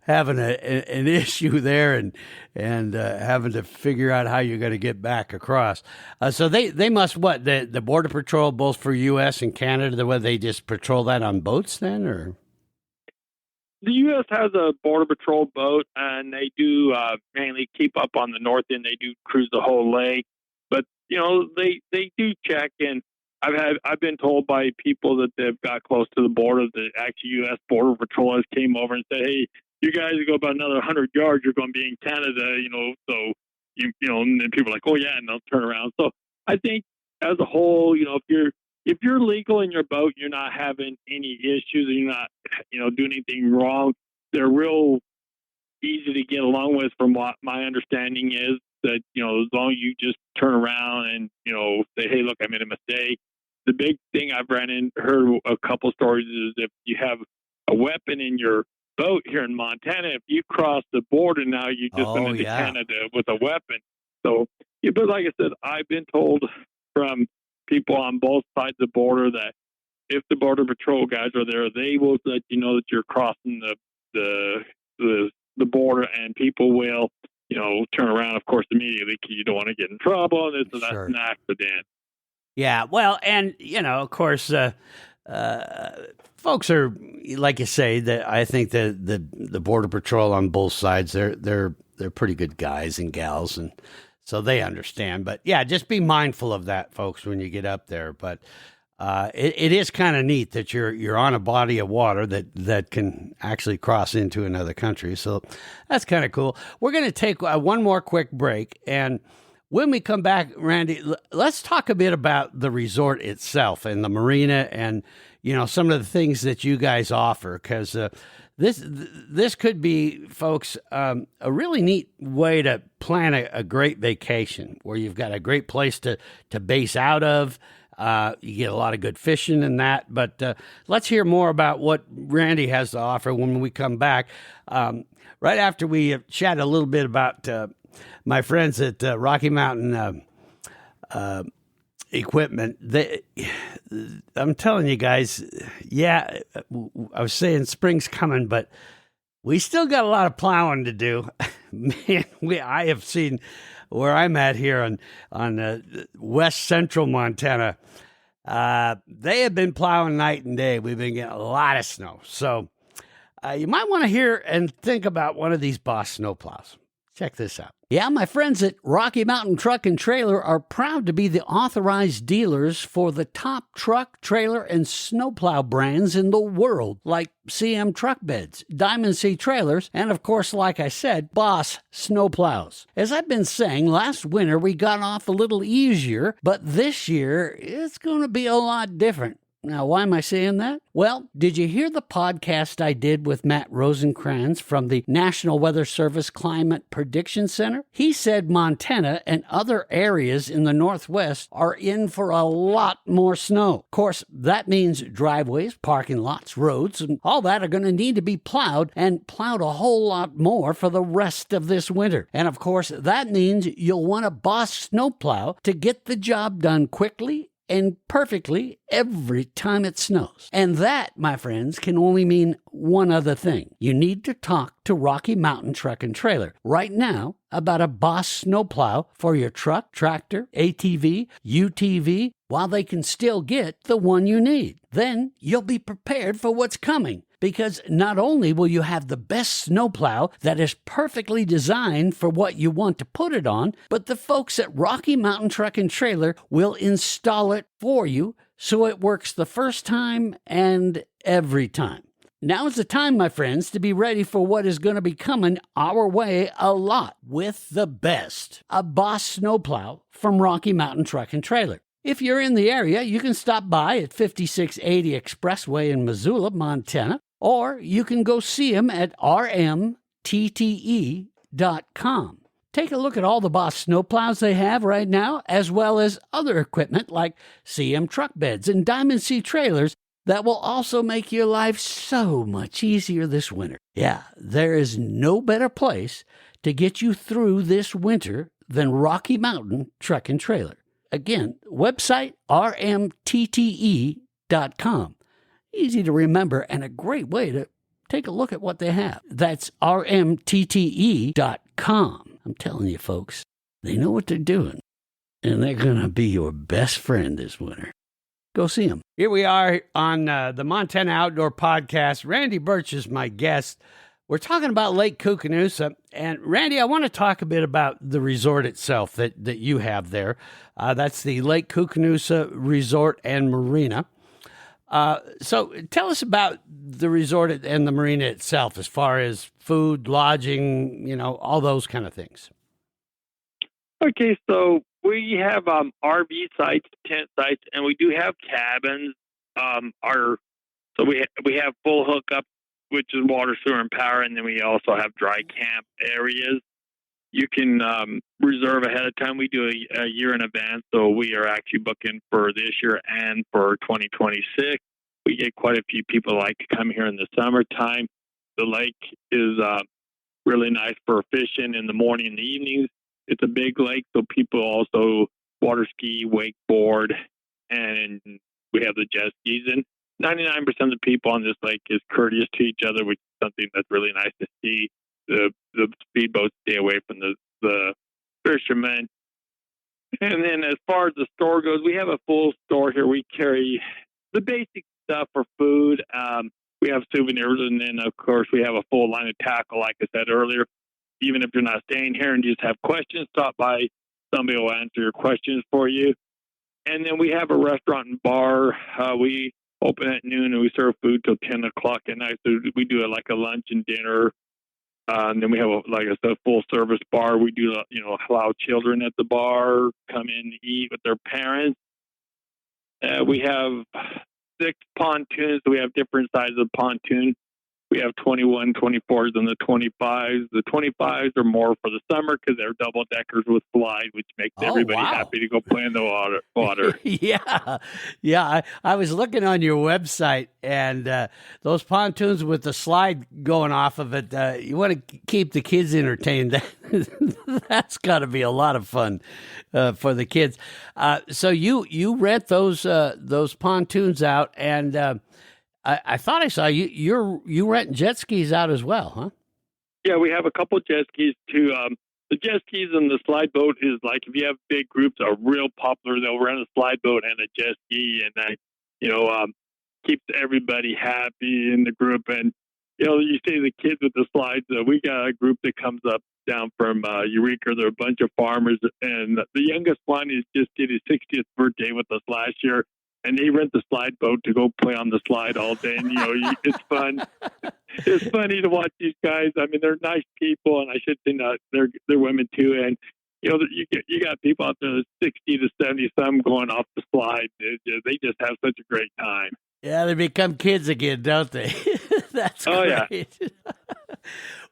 having an issue there and having to figure out how you're going to get back across. So they must, the Border Patrol, both for U.S. and Canada, they just patrol that on boats then, or? The U.S. has a Border Patrol boat, and they do mainly keep up on the north end. They do cruise the whole lake. But they do check, and I've been told by people that they've got close to the border that actually U.S. Border Patrol has came over and said, "Hey, you guys go about another 100 yards, you're going to be in Canada." So and then people are like, "Oh yeah," and they'll turn around. So I think as a whole, if you're legal in your boat, you're not having any issues, and you're not, doing anything wrong. They're real easy to get along with, from what my understanding is. That, as long as you just turn around and, say, hey, look, I made a mistake. The big thing I've heard a couple stories is, if you have a weapon in your boat here in Montana, if you cross the border now, you're just going to Canada with a weapon. So, but like I said, I've been told from people on both sides of the border that if the Border Patrol guys are there, they will let you know that you're crossing the border, and people will, turn around, of course, immediately, because you don't want to get in trouble, and that's an accident. Yeah, well, and, of course, folks are, like you say, that I think the Border Patrol on both sides, they're pretty good guys and gals, and so they understand. But yeah, just be mindful of that, folks, when you get up there. But it is kind of neat that you're on a body of water that can actually cross into another country. So that's kind of cool. We're going to take one more quick break, and when we come back, Randy, let's talk a bit about the resort itself and the marina, and some of the things that you guys offer, because this could be, folks, a really neat way to plan a great vacation, where you've got a great place to base out of. You get a lot of good fishing and that, but let's hear more about what Randy has to offer when we come back. Right after we chat a little bit about my friends at Rocky Mountain Equipment. I'm telling you guys, I was saying spring's coming, but we still got a lot of plowing to do. Man, I have seen where I'm at here on west central Montana. They have been plowing night and day. We've been getting a lot of snow. So you might want to hear and think about one of these Boss snow plows. Check this out. Yeah, my friends at Rocky Mountain Truck and Trailer are proud to be the authorized dealers for the top truck, trailer, and snowplow brands in the world, like CM Truck Beds, Diamond C Trailers, and of course, like I said, Boss Snowplows. As I've been saying, last winter we got off a little easier, but this year it's going to be a lot different. Now, why am I saying that? Well, did you hear the podcast I did with Matt Rosencrans from the National Weather Service Climate Prediction Center? He said Montana and other areas in the Northwest are in for a lot more snow. Of course, that means driveways, parking lots, roads, and all that are going to need to be plowed, and plowed a whole lot more for the rest of this winter. And of course, that means you'll want a Boss snowplow to get the job done quickly and perfectly every time it snows. And that, my friends, can only mean one other thing. You need to talk to Rocky Mountain Truck and Trailer right now about a Boss snowplow for your truck, tractor, ATV, UTV, while they can still get the one you need. Then you'll be prepared for what's coming, because not only will you have the best snowplow that is perfectly designed for what you want to put it on, but the folks at Rocky Mountain Truck and Trailer will install it for you so it works the first time and every time. Now is the time, my friends, to be ready for what is going to be coming our way a lot with the best. A Boss snowplow from Rocky Mountain Truck and Trailer. If you're in the area, you can stop by at 5680 Expressway in Missoula, Montana, or you can go see them at rmtte.com. Take a look at all the Boss snowplows they have right now, as well as other equipment like CM Truck Beds and Diamond C Trailers that will also make your life so much easier this winter. Yeah, there is no better place to get you through this winter than Rocky Mountain Truck and Trailer. Again, website rmtte.com. Easy to remember and a great way to take a look at what they have. That's rmtte.com. I'm telling you, folks, they know what they're doing, and they're going to be your best friend this winter. Go see them. Here we are on the Montana Outdoor Podcast. Randy Burch is my guest. We're talking about Lake Koocanusa. And Randy, I want to talk a bit about the resort itself that you have there. That's the Lake Koocanusa Resort and Marina. So tell us about the resort and the marina itself, as far as food, lodging, all those kind of things. Okay, so We have RV sites, tent sites, and we do have cabins. We have full hookup, which is water, sewer, and power, and then we also have dry camp areas. You can reserve ahead of time. We do a year in advance, so we are actually booking for this year and for 2026. We get quite a few people like to come here in the summertime. The lake is really nice for fishing in the morning and the evenings. It's a big lake, so people also water ski, wakeboard, and we have the jet skis. And 99% of the people on this lake is courteous to each other, which is something that's really nice to see. The speedboats stay away from the fishermen. And then as far as the store goes, we have a full store here. We carry the basic stuff for food. We have souvenirs, and then, of course, we have a full line of tackle, like I said earlier. Even if you're not staying here and you just have questions, stop by. Somebody will answer your questions for you. And then we have a restaurant and bar. We open at noon, and we serve food till 10 o'clock at night. So we do like a lunch and dinner. And then we have, like I said, full service bar. We do, allow children at the bar, come in and eat with their parents. We have 6 pontoons. So we have different sizes of pontoons. We have 21, 24s, and the 25s. The 25s are more for the summer because they're double deckers with slide, which makes everybody happy to go play in the water. Yeah. I was looking on your website, and those pontoons with the slide going off of it. You want to keep the kids entertained. That's got to be a lot of fun for the kids. So you rent those pontoons out, and I thought I saw you rent jet skis out as well, huh? Yeah, we have a couple jet skis too. The jet skis and the slide boat is like, if you have big groups, are real popular. They'll rent a slide boat and a jet ski, and that keeps everybody happy in the group. And you see the kids with the slides. We got a group that comes up down from Eureka. They're a bunch of farmers, and the youngest one just did his 60th birthday with us last year. And they rent the slide boat to go play on the slide all day. And, it's fun. It's funny to watch these guys. I mean, they're nice people, and I should say not. They're women too. And, you got people out there 60 to 70 some going off the slide. They just have such a great time. Yeah, they become kids again, don't they? That's great.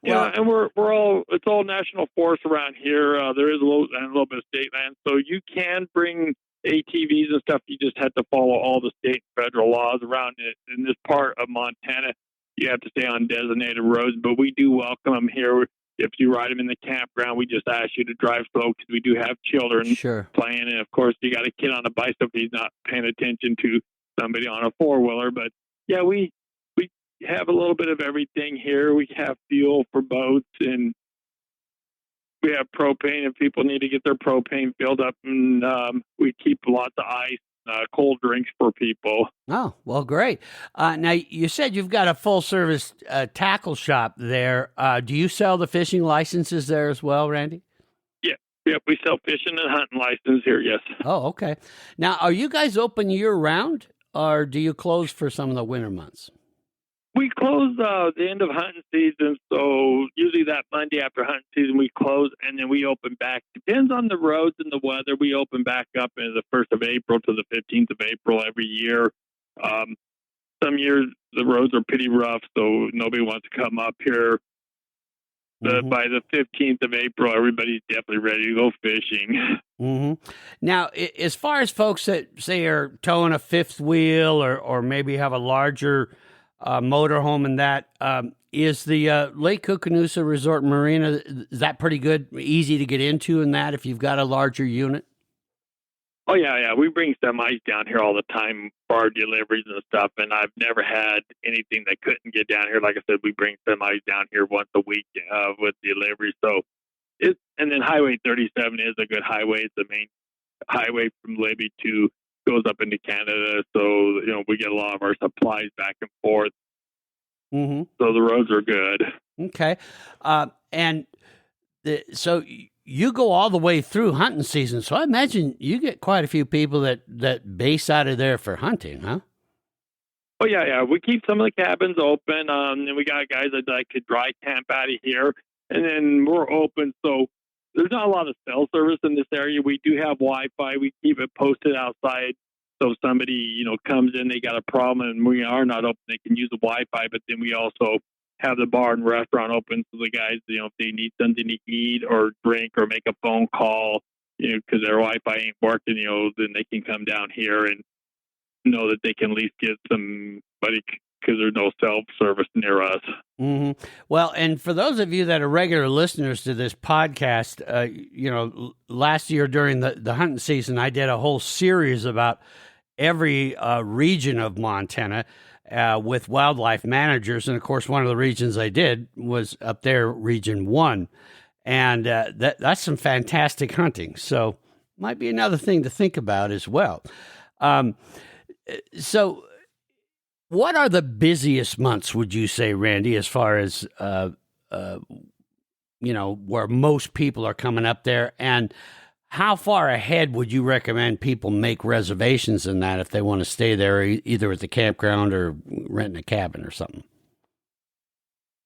Yeah. And it's all national forest around here. There is a little bit of state land. So you can bring ATVs and stuff. You just have to follow all the state and federal laws around it. In this part of Montana, you have to stay on designated roads, but we do welcome them here. If you ride them in the campground, we just ask you to drive slow because we do have children playing. And of course, you got a kid on a bicycle if he's not paying attention to somebody on a four-wheeler. But yeah, we have a little bit of everything here. We have fuel for boats, and we have propane if people need to get their propane filled up, and we keep lots of ice, cold drinks for people. Oh, well, great. Now, you said you've got a full-service tackle shop there. Do you sell the fishing licenses there as well, Randy? Yeah, we sell fishing and hunting license here, yes. Oh, okay. Now, are you guys open year-round, or do you close for some of the winter months? We close the end of hunting season, so usually that Monday after hunting season we close, and then we open back. Depends on the roads and the weather. We open back up in the 1st of April to the 15th of April every year. Some years the roads are pretty rough, so nobody wants to come up here. But by the 15th of April, everybody's definitely ready to go fishing. Mm-hmm. Now, as far as folks that, say, are towing a fifth wheel or maybe have a larger motorhome and that, is the Lake Koocanusa Resort Marina, is that pretty good, easy to get into in that if you've got a larger unit? Oh, yeah. We bring semis down here all the time for our deliveries and stuff, and I've never had anything that couldn't get down here. Like I said, we bring semis down here once a week with deliveries. So and then Highway 37 is a good highway. It's the main highway from Libby goes up into Canada. So, we get a lot of our supplies back and forth. Mm-hmm. So the roads are good. Okay. So you go all the way through hunting season. So I imagine you get quite a few people that base out of there for hunting, huh? Oh, yeah. We keep some of the cabins open. And we got guys that like to dry camp out of here. And then we're open. So there's not a lot of cell service in this area. We do have Wi-Fi. We keep it posted outside. So if somebody, comes in, they got a problem and we are not open, they can use the Wi-Fi. But then we also have the bar and restaurant open so the guys, if they need something to eat or drink or make a phone call, because their Wi-Fi ain't working, then they can come down here and know that they can at least get somebody because there's no cell service near us. Mm-hmm. Well, and for those of you that are regular listeners to this podcast, last year during the hunting season, I did a whole series about every region of Montana with wildlife managers. And of course, one of the regions I did was up there, Region 1. And that's some fantastic hunting. So might be another thing to think about as well. So what are the busiest months, would you say, Randy, as far as, where most people are coming up there? And how far ahead would you recommend people make reservations in that if they want to stay there, either at the campground or renting a cabin or something?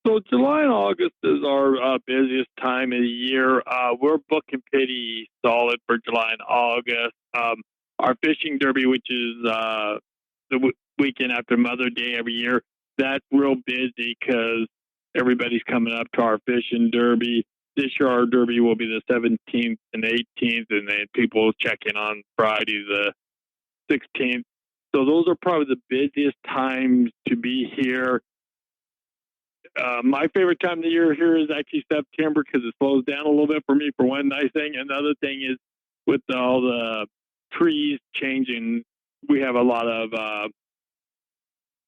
So July and August is our busiest time of the year. We're booking pretty solid for July and August. Our fishing derby, which is the weekend after Mother's Day every year, that's real busy because everybody's coming up to our fishing derby. This year, our derby will be the 17th and 18th, and then people check in on Friday the 16th. So those are probably the busiest times to be here. My favorite time of the year here is actually September because it slows down a little bit for me, for one nice thing. Another thing is with all the trees changing, we have a lot of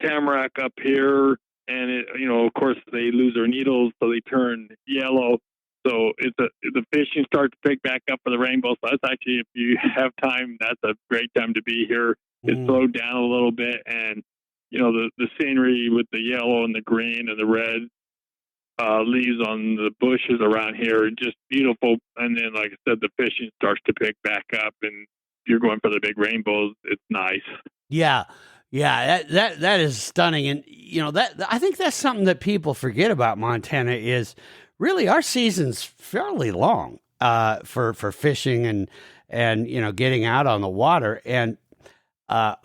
tamarack up here, and of course they lose their needles, so they turn yellow. So the fishing starts to pick back up for the rainbow. So that's actually, if you have time, that's a great time to be here. It slowed down a little bit, and the scenery with the yellow and the green and the red leaves on the bushes around here are just beautiful. And then, like I said, the fishing starts to pick back up, and if you're going for the big rainbows, it's nice. Yeah. Yeah, that is stunning. And, I think that's something that people forget about Montana is really our season's fairly long for fishing and getting out on the water. And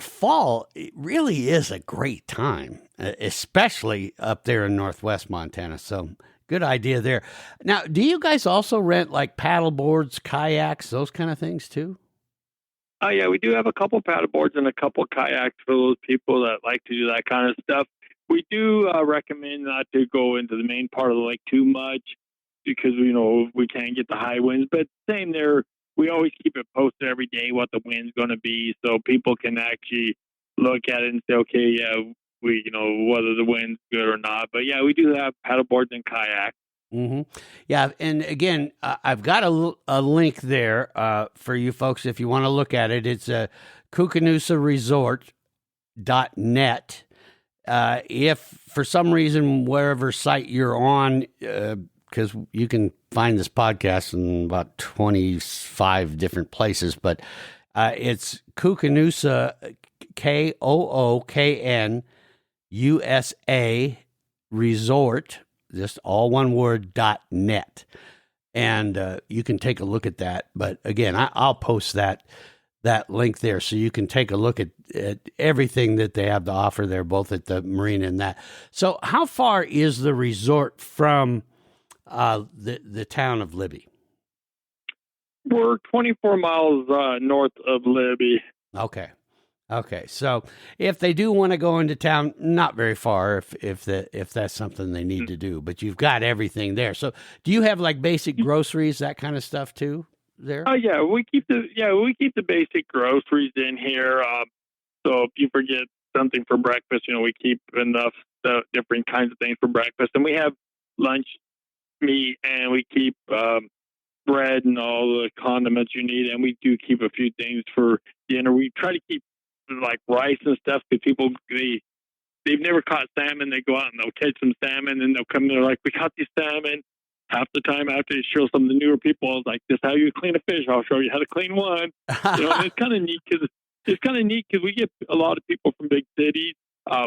fall really is a great time, especially up there in northwest Montana. So good idea there. Now, do you guys also rent like paddle boards, kayaks, those kind of things too? Oh, yeah, we do have a couple paddle boards and a couple kayaks for those people that like to do that kind of stuff. We do recommend not to go into the main part of the lake too much because, we can't get the high winds. But same there, we always keep it posted every day what the wind's going to be so people can actually look at it and say, okay, yeah, whether the wind's good or not. But, yeah, we do have paddle boards and kayaks. Mm-hmm. Yeah, and again, I've got a link there for you folks if you want to look at it. It's Koocanusa Resort.net. If for some reason, wherever site you're on, because you can find this podcast in about 25 different places, but it's Koocanusa, KOOKNUSA Resort, just all one word, .net. And you can take a look at that. But again, I'll post that link there so you can take a look at everything that they have to offer there, both at the marina and that. So how far is the resort from the town of Libby? We're 24 miles north of Libby. Okay. So if they do want to go into town, not very far if that's something they need to do, but you've got everything there. So do you have like basic groceries, that kind of stuff too there? Oh yeah, we keep the basic groceries in here. So if you forget something for breakfast, we keep enough different kinds of things for breakfast, and we have lunch meat, and we keep bread and all the condiments you need, and we do keep a few things for dinner. We try to keep like rice and stuff because people they've never caught salmon. They go out and they'll catch some salmon and they'll come in, they're like, we caught these salmon. Half the time after they show some of the newer people, it's like, this is how you clean a fish. I'll show you how to clean one. And it's kind of neat because we get a lot of people from big cities.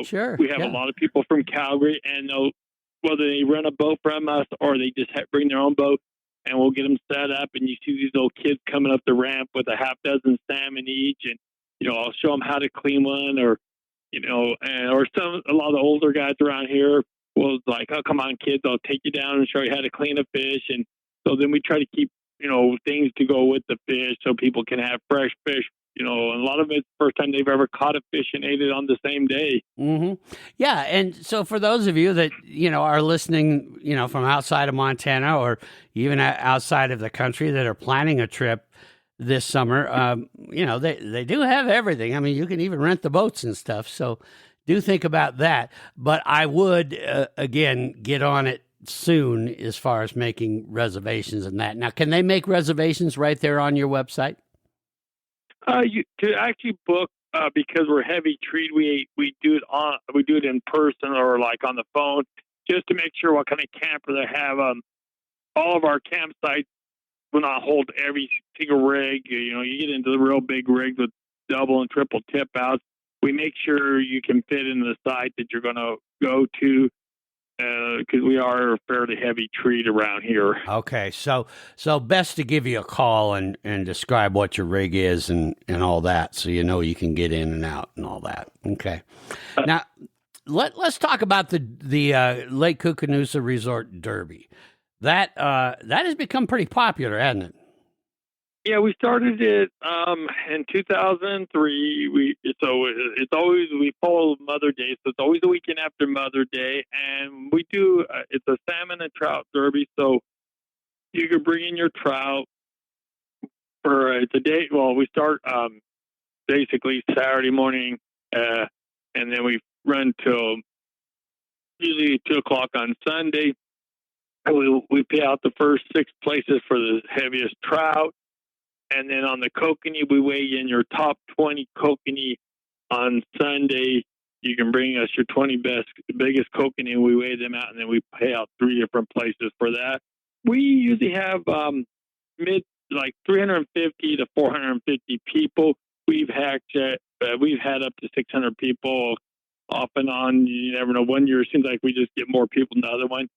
Sure. We have a lot of people from Calgary, and whether they rent a boat from us or they just bring their own boat, and we'll get them set up. And you see these little kids coming up the ramp with a half dozen salmon each, and I'll show them how to clean one, or or a lot of the older guys around here will like, oh, come on, kids, I'll take you down and show you how to clean a fish. And so then we try to keep things to go with the fish so people can have fresh fish. And a lot of it's the first time they've ever caught a fish and ate it on the same day. Mm-hmm. Yeah, and so for those of you that are listening, from outside of Montana or even outside of the country that are planning a trip this summer, they do have everything. I mean, you can even rent the boats and stuff. So do think about that. But I would again get on it soon as far as making reservations and that. Now, can they make reservations right there on your website? To actually book, because we're heavy treat, we do it in person or like on the phone, just to make sure what kind of camper they have. All of our campsites will not hold every single rig. You get into the real big rigs with double and triple tip outs. We make sure you can fit into the site that you're going to go to, because we are a fairly heavy treat around here. Okay, so best to give you a call and describe what your rig is and all that, so you can get in and out and all that. Okay, now let's talk about the Lake Koocanusa Resort Derby. That has become pretty popular, hasn't it? Yeah, we started it in 2003. It's always, we follow Mother Day, so it's always the weekend after Mother Day, and we do it's a salmon and trout derby. So you can bring in your trout for it's a day. Well, we start basically Saturday morning, and then we run till usually 2:00 on Sunday. And we pay out the first 6 places for the heaviest trout. And then on the kokanee, we weigh in your top 20 kokanee on Sunday. You can bring us your 20 biggest kokanee. We weigh them out, and then we pay out 3 different places for that. We usually have 350 to 450 people. We've had up to 600 people off and on. You never know. One year it seems like we just get more people than the other one.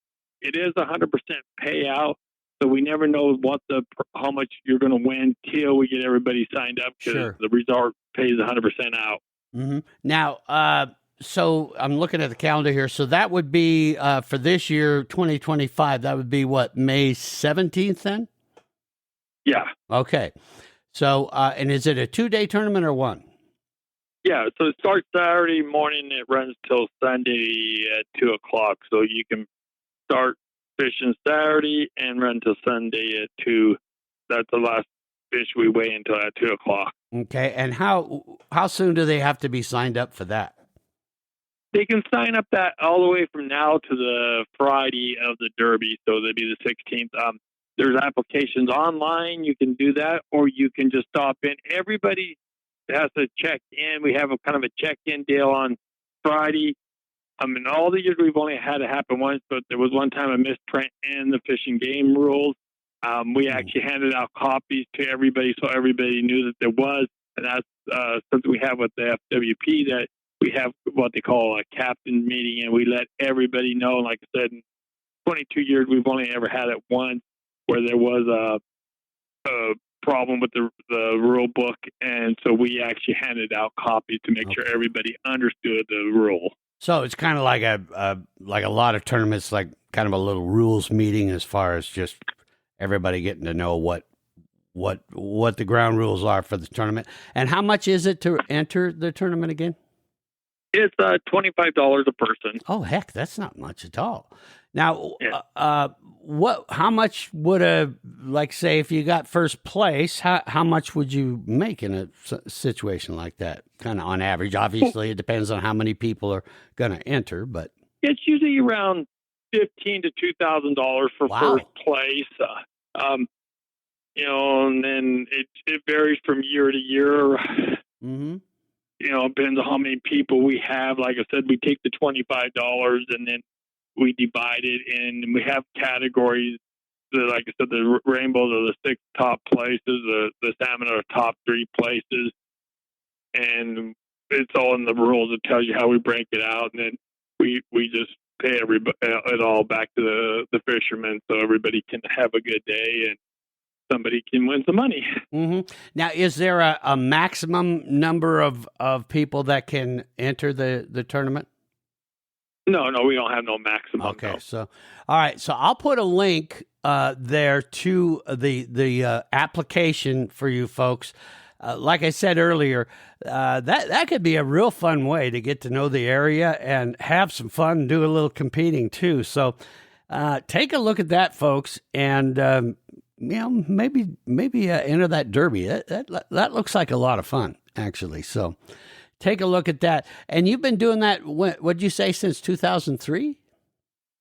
It is 100% payout. So we never know how much you're going to win till we get everybody signed up, because the resort pays 100% out. Mm-hmm. Now, so I'm looking at the calendar here. So that would be for this year, 2025. That would be what, May 17th then? Yeah. Okay. So, and is it a 2-day tournament or one? Yeah. So it starts Saturday morning. It runs till Sunday at 2:00. So you can start fishing Saturday and run till Sunday at 2. That's the last fish we weigh until at 2:00. Okay, and how soon do they have to be signed up for that? They can sign up that all the way from now to the Friday of the Derby, so that'd be the 16th. There's applications online. You can do that, or you can just stop in. Everybody has to check in. We have a kind of a check-in deal on Friday. In all the years, we've only had it happen once, but there was one time a misprint in the Fish and Game rules. We actually handed out copies to everybody so everybody knew that there was. And that's something we have with the FWP, that we have what they call a captain meeting, and we let everybody know. Like I said, in 22 years, we've only ever had it once where there was a problem with the rule book. And so we actually handed out copies to make sure everybody understood the rule. So it's kind of like a lot of tournaments, like kind of a little rules meeting, as far as just everybody getting to know what the ground rules are for the tournament. And how much is it to enter the tournament again? It's $25 a person. Oh, heck, that's not much at all. Now, how much would say if you got first place, how much would you make in a situation like that? Kind of on average. Obviously, it depends on how many people are going to enter, but it's usually around $1,500 to $2,000 for first place. And then it varies from year to year. Mm-hmm. It depends on how many people we have. Like I said, we take the $25 and then we divide it, and we have categories. Like I said, the rainbows are the 6 top places. The salmon are the top 3 places. And it's all in the rules. It tells you how we break it out. And then we just pay it all back to the fishermen, so everybody can have a good day and somebody can win some money. Mm-hmm. Now, is there a maximum number of people that can enter the tournament? No, we don't have no maximum. Okay, no. so all right, so I'll put a link there to the application for you folks. Like I said earlier, that could be a real fun way to get to know the area and have some fun, and do a little competing too. So take a look at that, folks, and maybe enter that derby. That looks like a lot of fun, actually. So take a look at that. And you've been doing that, what'd you say, since 2003?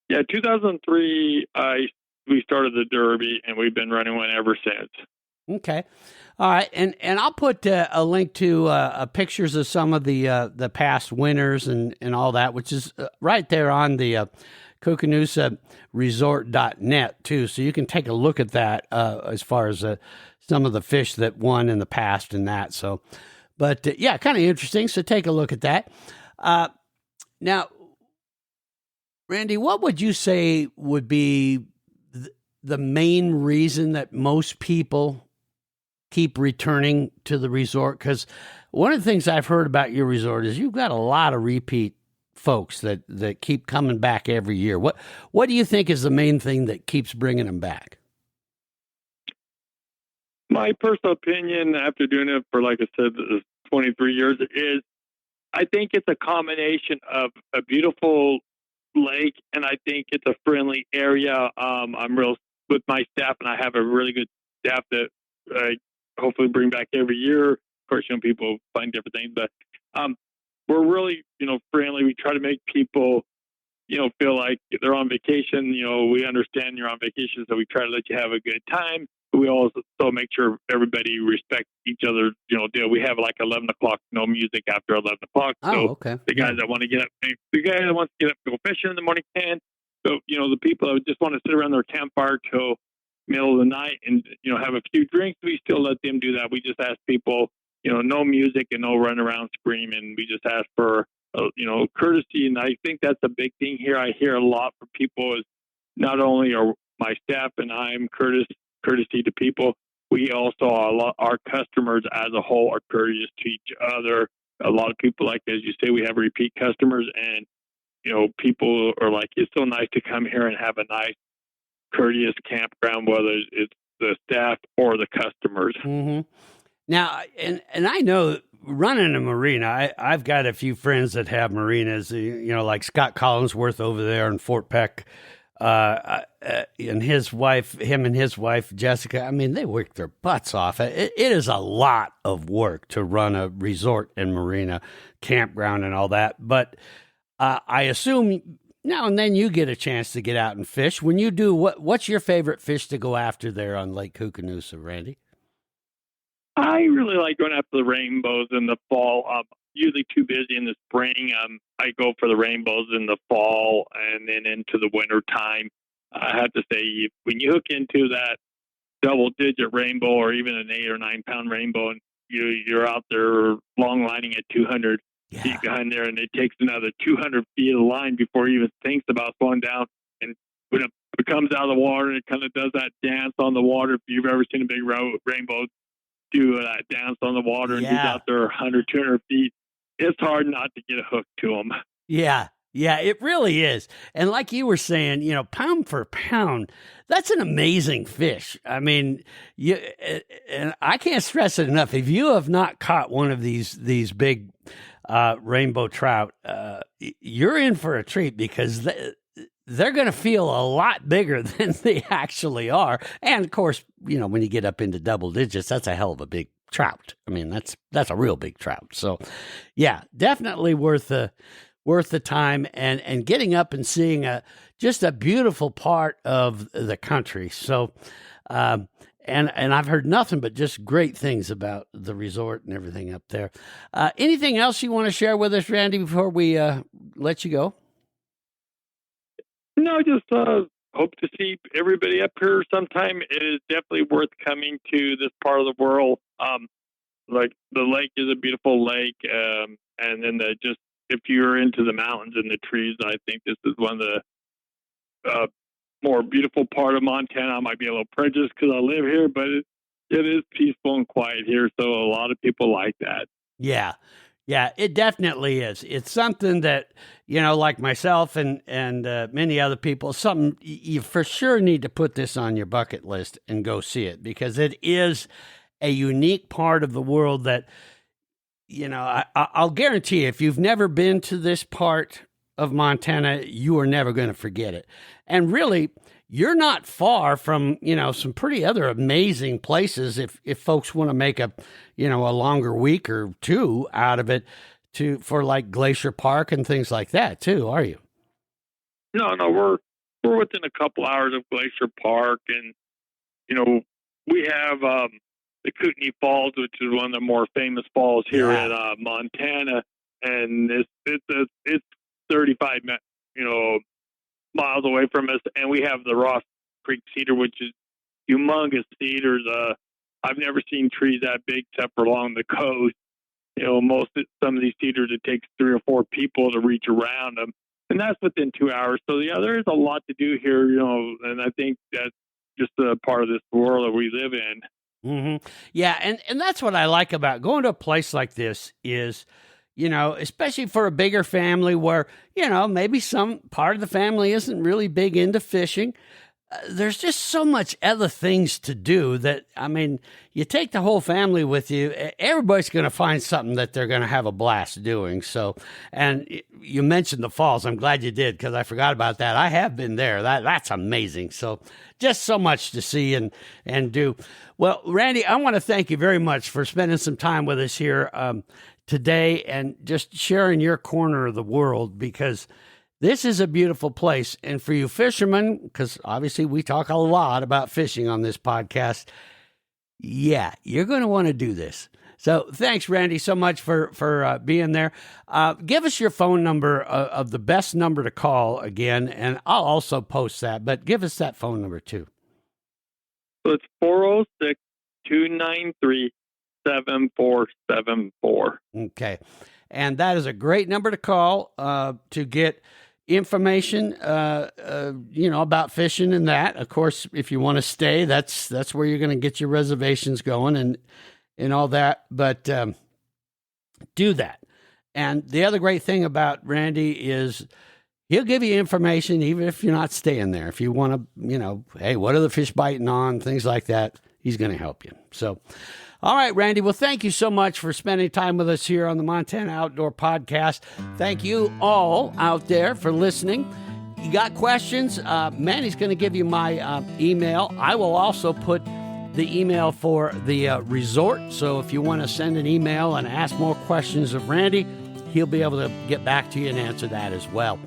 Yeah, 2003, we started the derby, and we've been running one ever since. Okay. All right. And I'll put a link to pictures of some of the past winners and all that, which is right there on the Koocanusa Resort.net too. So you can take a look at that as far as some of the fish that won in the past and that. So, but yeah, kind of interesting. So take a look at that. Now, Randy, what would you say would be the main reason that most people keep returning to the resort? Because one of the things I've heard about your resort is you've got a lot of repeat folks that keep coming back every year. What do you think is the main thing that keeps bringing them back? My personal opinion, after doing it for, like I said, 23 years, is I think it's a combination of a beautiful lake, and I think it's a friendly area. I'm real with my staff, and I have a really good staff that I hopefully bring back every year. Of course, people find different things, but we're really, friendly. We try to make people, feel like they're on vacation. We understand you're on vacation, so we try to let you have a good time. But we also make sure everybody respects each other. Deal. We have like 11 o'clock, no music after 11 o'clock. So okay. The guys that want to get up, the guy that wants to get up and go fishing in the morning can. So, the people that just want to sit around their campfire till middle of the night and, have a few drinks, we still let them do that. We just ask people, no music and no run around screaming. We just ask for, courtesy. And I think that's a big thing here. I hear a lot from people is not only are my staff and I'm courtesy to people, we also our customers as a whole are courteous to each other. A lot of people, like, as you say, we have repeat customers, and, people are like, it's so nice to come here and have a nice, courteous campground, whether it's the staff or the customers. Mm-hmm. Now, and I know running a marina, I've got a few friends that have marinas, like Scott Collinsworth over there in Fort Peck, and him and his wife, Jessica. I mean, they work their butts off. It is a lot of work to run a resort and marina campground and all that. But I assume now and then you get a chance to get out and fish. When you do, what's your favorite fish to go after there on Lake Koocanusa, Randy? I really like going after the rainbows in the fall. I'm usually too busy in the spring. I go for the rainbows in the fall and then into the winter time. I have to say, when you hook into that double-digit rainbow or even an 8 or 9 pound rainbow, and you're out there long lining at 200 feet behind there, and it takes another 200 feet of line before it even thinks about slowing down. And when it comes out of the water, it kind of does that dance on the water. If you've ever seen a big rainbow do that dance on the water, and he's out there 100, 200 feet, it's hard not to get a hook to him. Yeah, it really is. And like you were saying, pound for pound, that's an amazing fish. I mean, and I can't stress it enough. If you have not caught one of these big rainbow trout, you're in for a treat, because they're going to feel a lot bigger than they actually are. And of course, when you get up into double digits, that's a hell of a big trout. I mean, that's a real big trout. So yeah, definitely worth the time and getting up and seeing just a beautiful part of the country. So, and I've heard nothing but just great things about the resort and everything up there. Anything else you want to share with us, Randy, before we let you go? No, just hope to see everybody up here sometime. It is definitely worth coming to this part of the world. Like, the lake is a beautiful lake, and then if you're into the mountains and the trees, I think this is one of the more beautiful part of Montana. I might be a little prejudiced because I live here, but it is peaceful and quiet here, so a lot of people like that. Yeah. Yeah, it definitely is. It's something that, like myself and many other people, something you for sure need to put this on your bucket list and go see it, because it is a unique part of the world that, I'll guarantee you, if you've never been to this part of Montana, you are never going to forget it. And really, you're not far from, some pretty other amazing places if folks want to make a longer week or two out of it for like Glacier Park and things like that too, are you? No, we're within a couple hours of Glacier Park, and we have the Kootenay Falls, which is one of the more famous falls here in Montana, and it's 35 miles away from us, and we have the Ross Creek cedar, which is humongous cedars. I've never seen trees that big except for along the coast. Some of these cedars, it takes 3 or 4 people to reach around them, and that's within 2 hours. So there is a lot to do here, and I think that's just a part of this world that we live in. Mm-hmm. Yeah, and that's what I like about going to a place like this is, especially for a bigger family where, maybe some part of the family isn't really big into fishing. There's just so much other things to do that, you take the whole family with you, everybody's going to find something that they're going to have a blast doing. So, and you mentioned the falls. I'm glad you did, because I forgot about that. I have been there. That's amazing. So just so much to see and do. Well, Randy, I want to thank you very much for spending some time with us here today and just sharing your corner of the world, because this is a beautiful place. And for you fishermen, because obviously we talk a lot about fishing on this podcast, you're going to want to do this. So thanks, Randy, so much for being there. Give us your phone number of the best number to call again, and I'll also post that, but give us that phone number too. So it's 406-293-7474. Okay. And that is a great number to call to get information, about fishing and that. Of course, if you want to stay, that's where you're going to get your reservations going and all that. But do that. And the other great thing about Randy is he'll give you information even if you're not staying there. If you want to, hey, what are the fish biting on, things like that, he's going to help you. So, all right, Randy. Well, thank you so much for spending time with us here on the Montana Outdoor Podcast. Thank you all out there for listening. You got questions? Manny's going to give you my email. I will also put the email for the resort. So if you want to send an email and ask more questions of Randy, he'll be able to get back to you and answer that as well.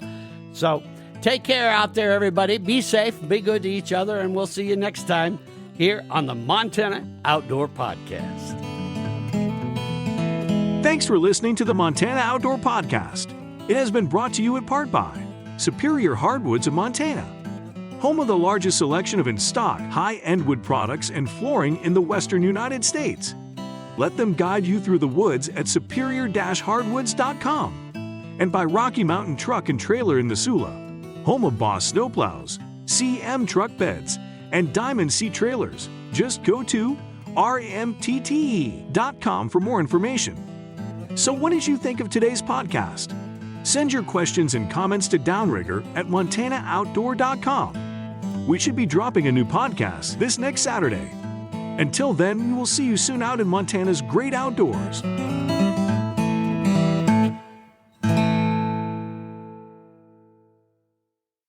So take care out there, everybody. Be safe, be good to each other, and we'll see you next time here on the Montana Outdoor Podcast. Thanks for listening to the Montana Outdoor Podcast. It has been brought to you in part by Superior Hardwoods of Montana, home of the largest selection of in-stock high-end wood products and flooring in the western United States. Let them guide you through the woods at superior-hardwoods.com. And by Rocky Mountain Truck and Trailer in Missoula, home of Boss Snowplows, CM Truck Beds, and Diamond Sea Trailers. Just go to rmtte.com for more information. So what did you think of today's podcast? Send your questions and comments to Downrigger at montanooutdoor.com. We should be dropping a new podcast this next Saturday. Until then, we will see you soon out in Montana's great outdoors.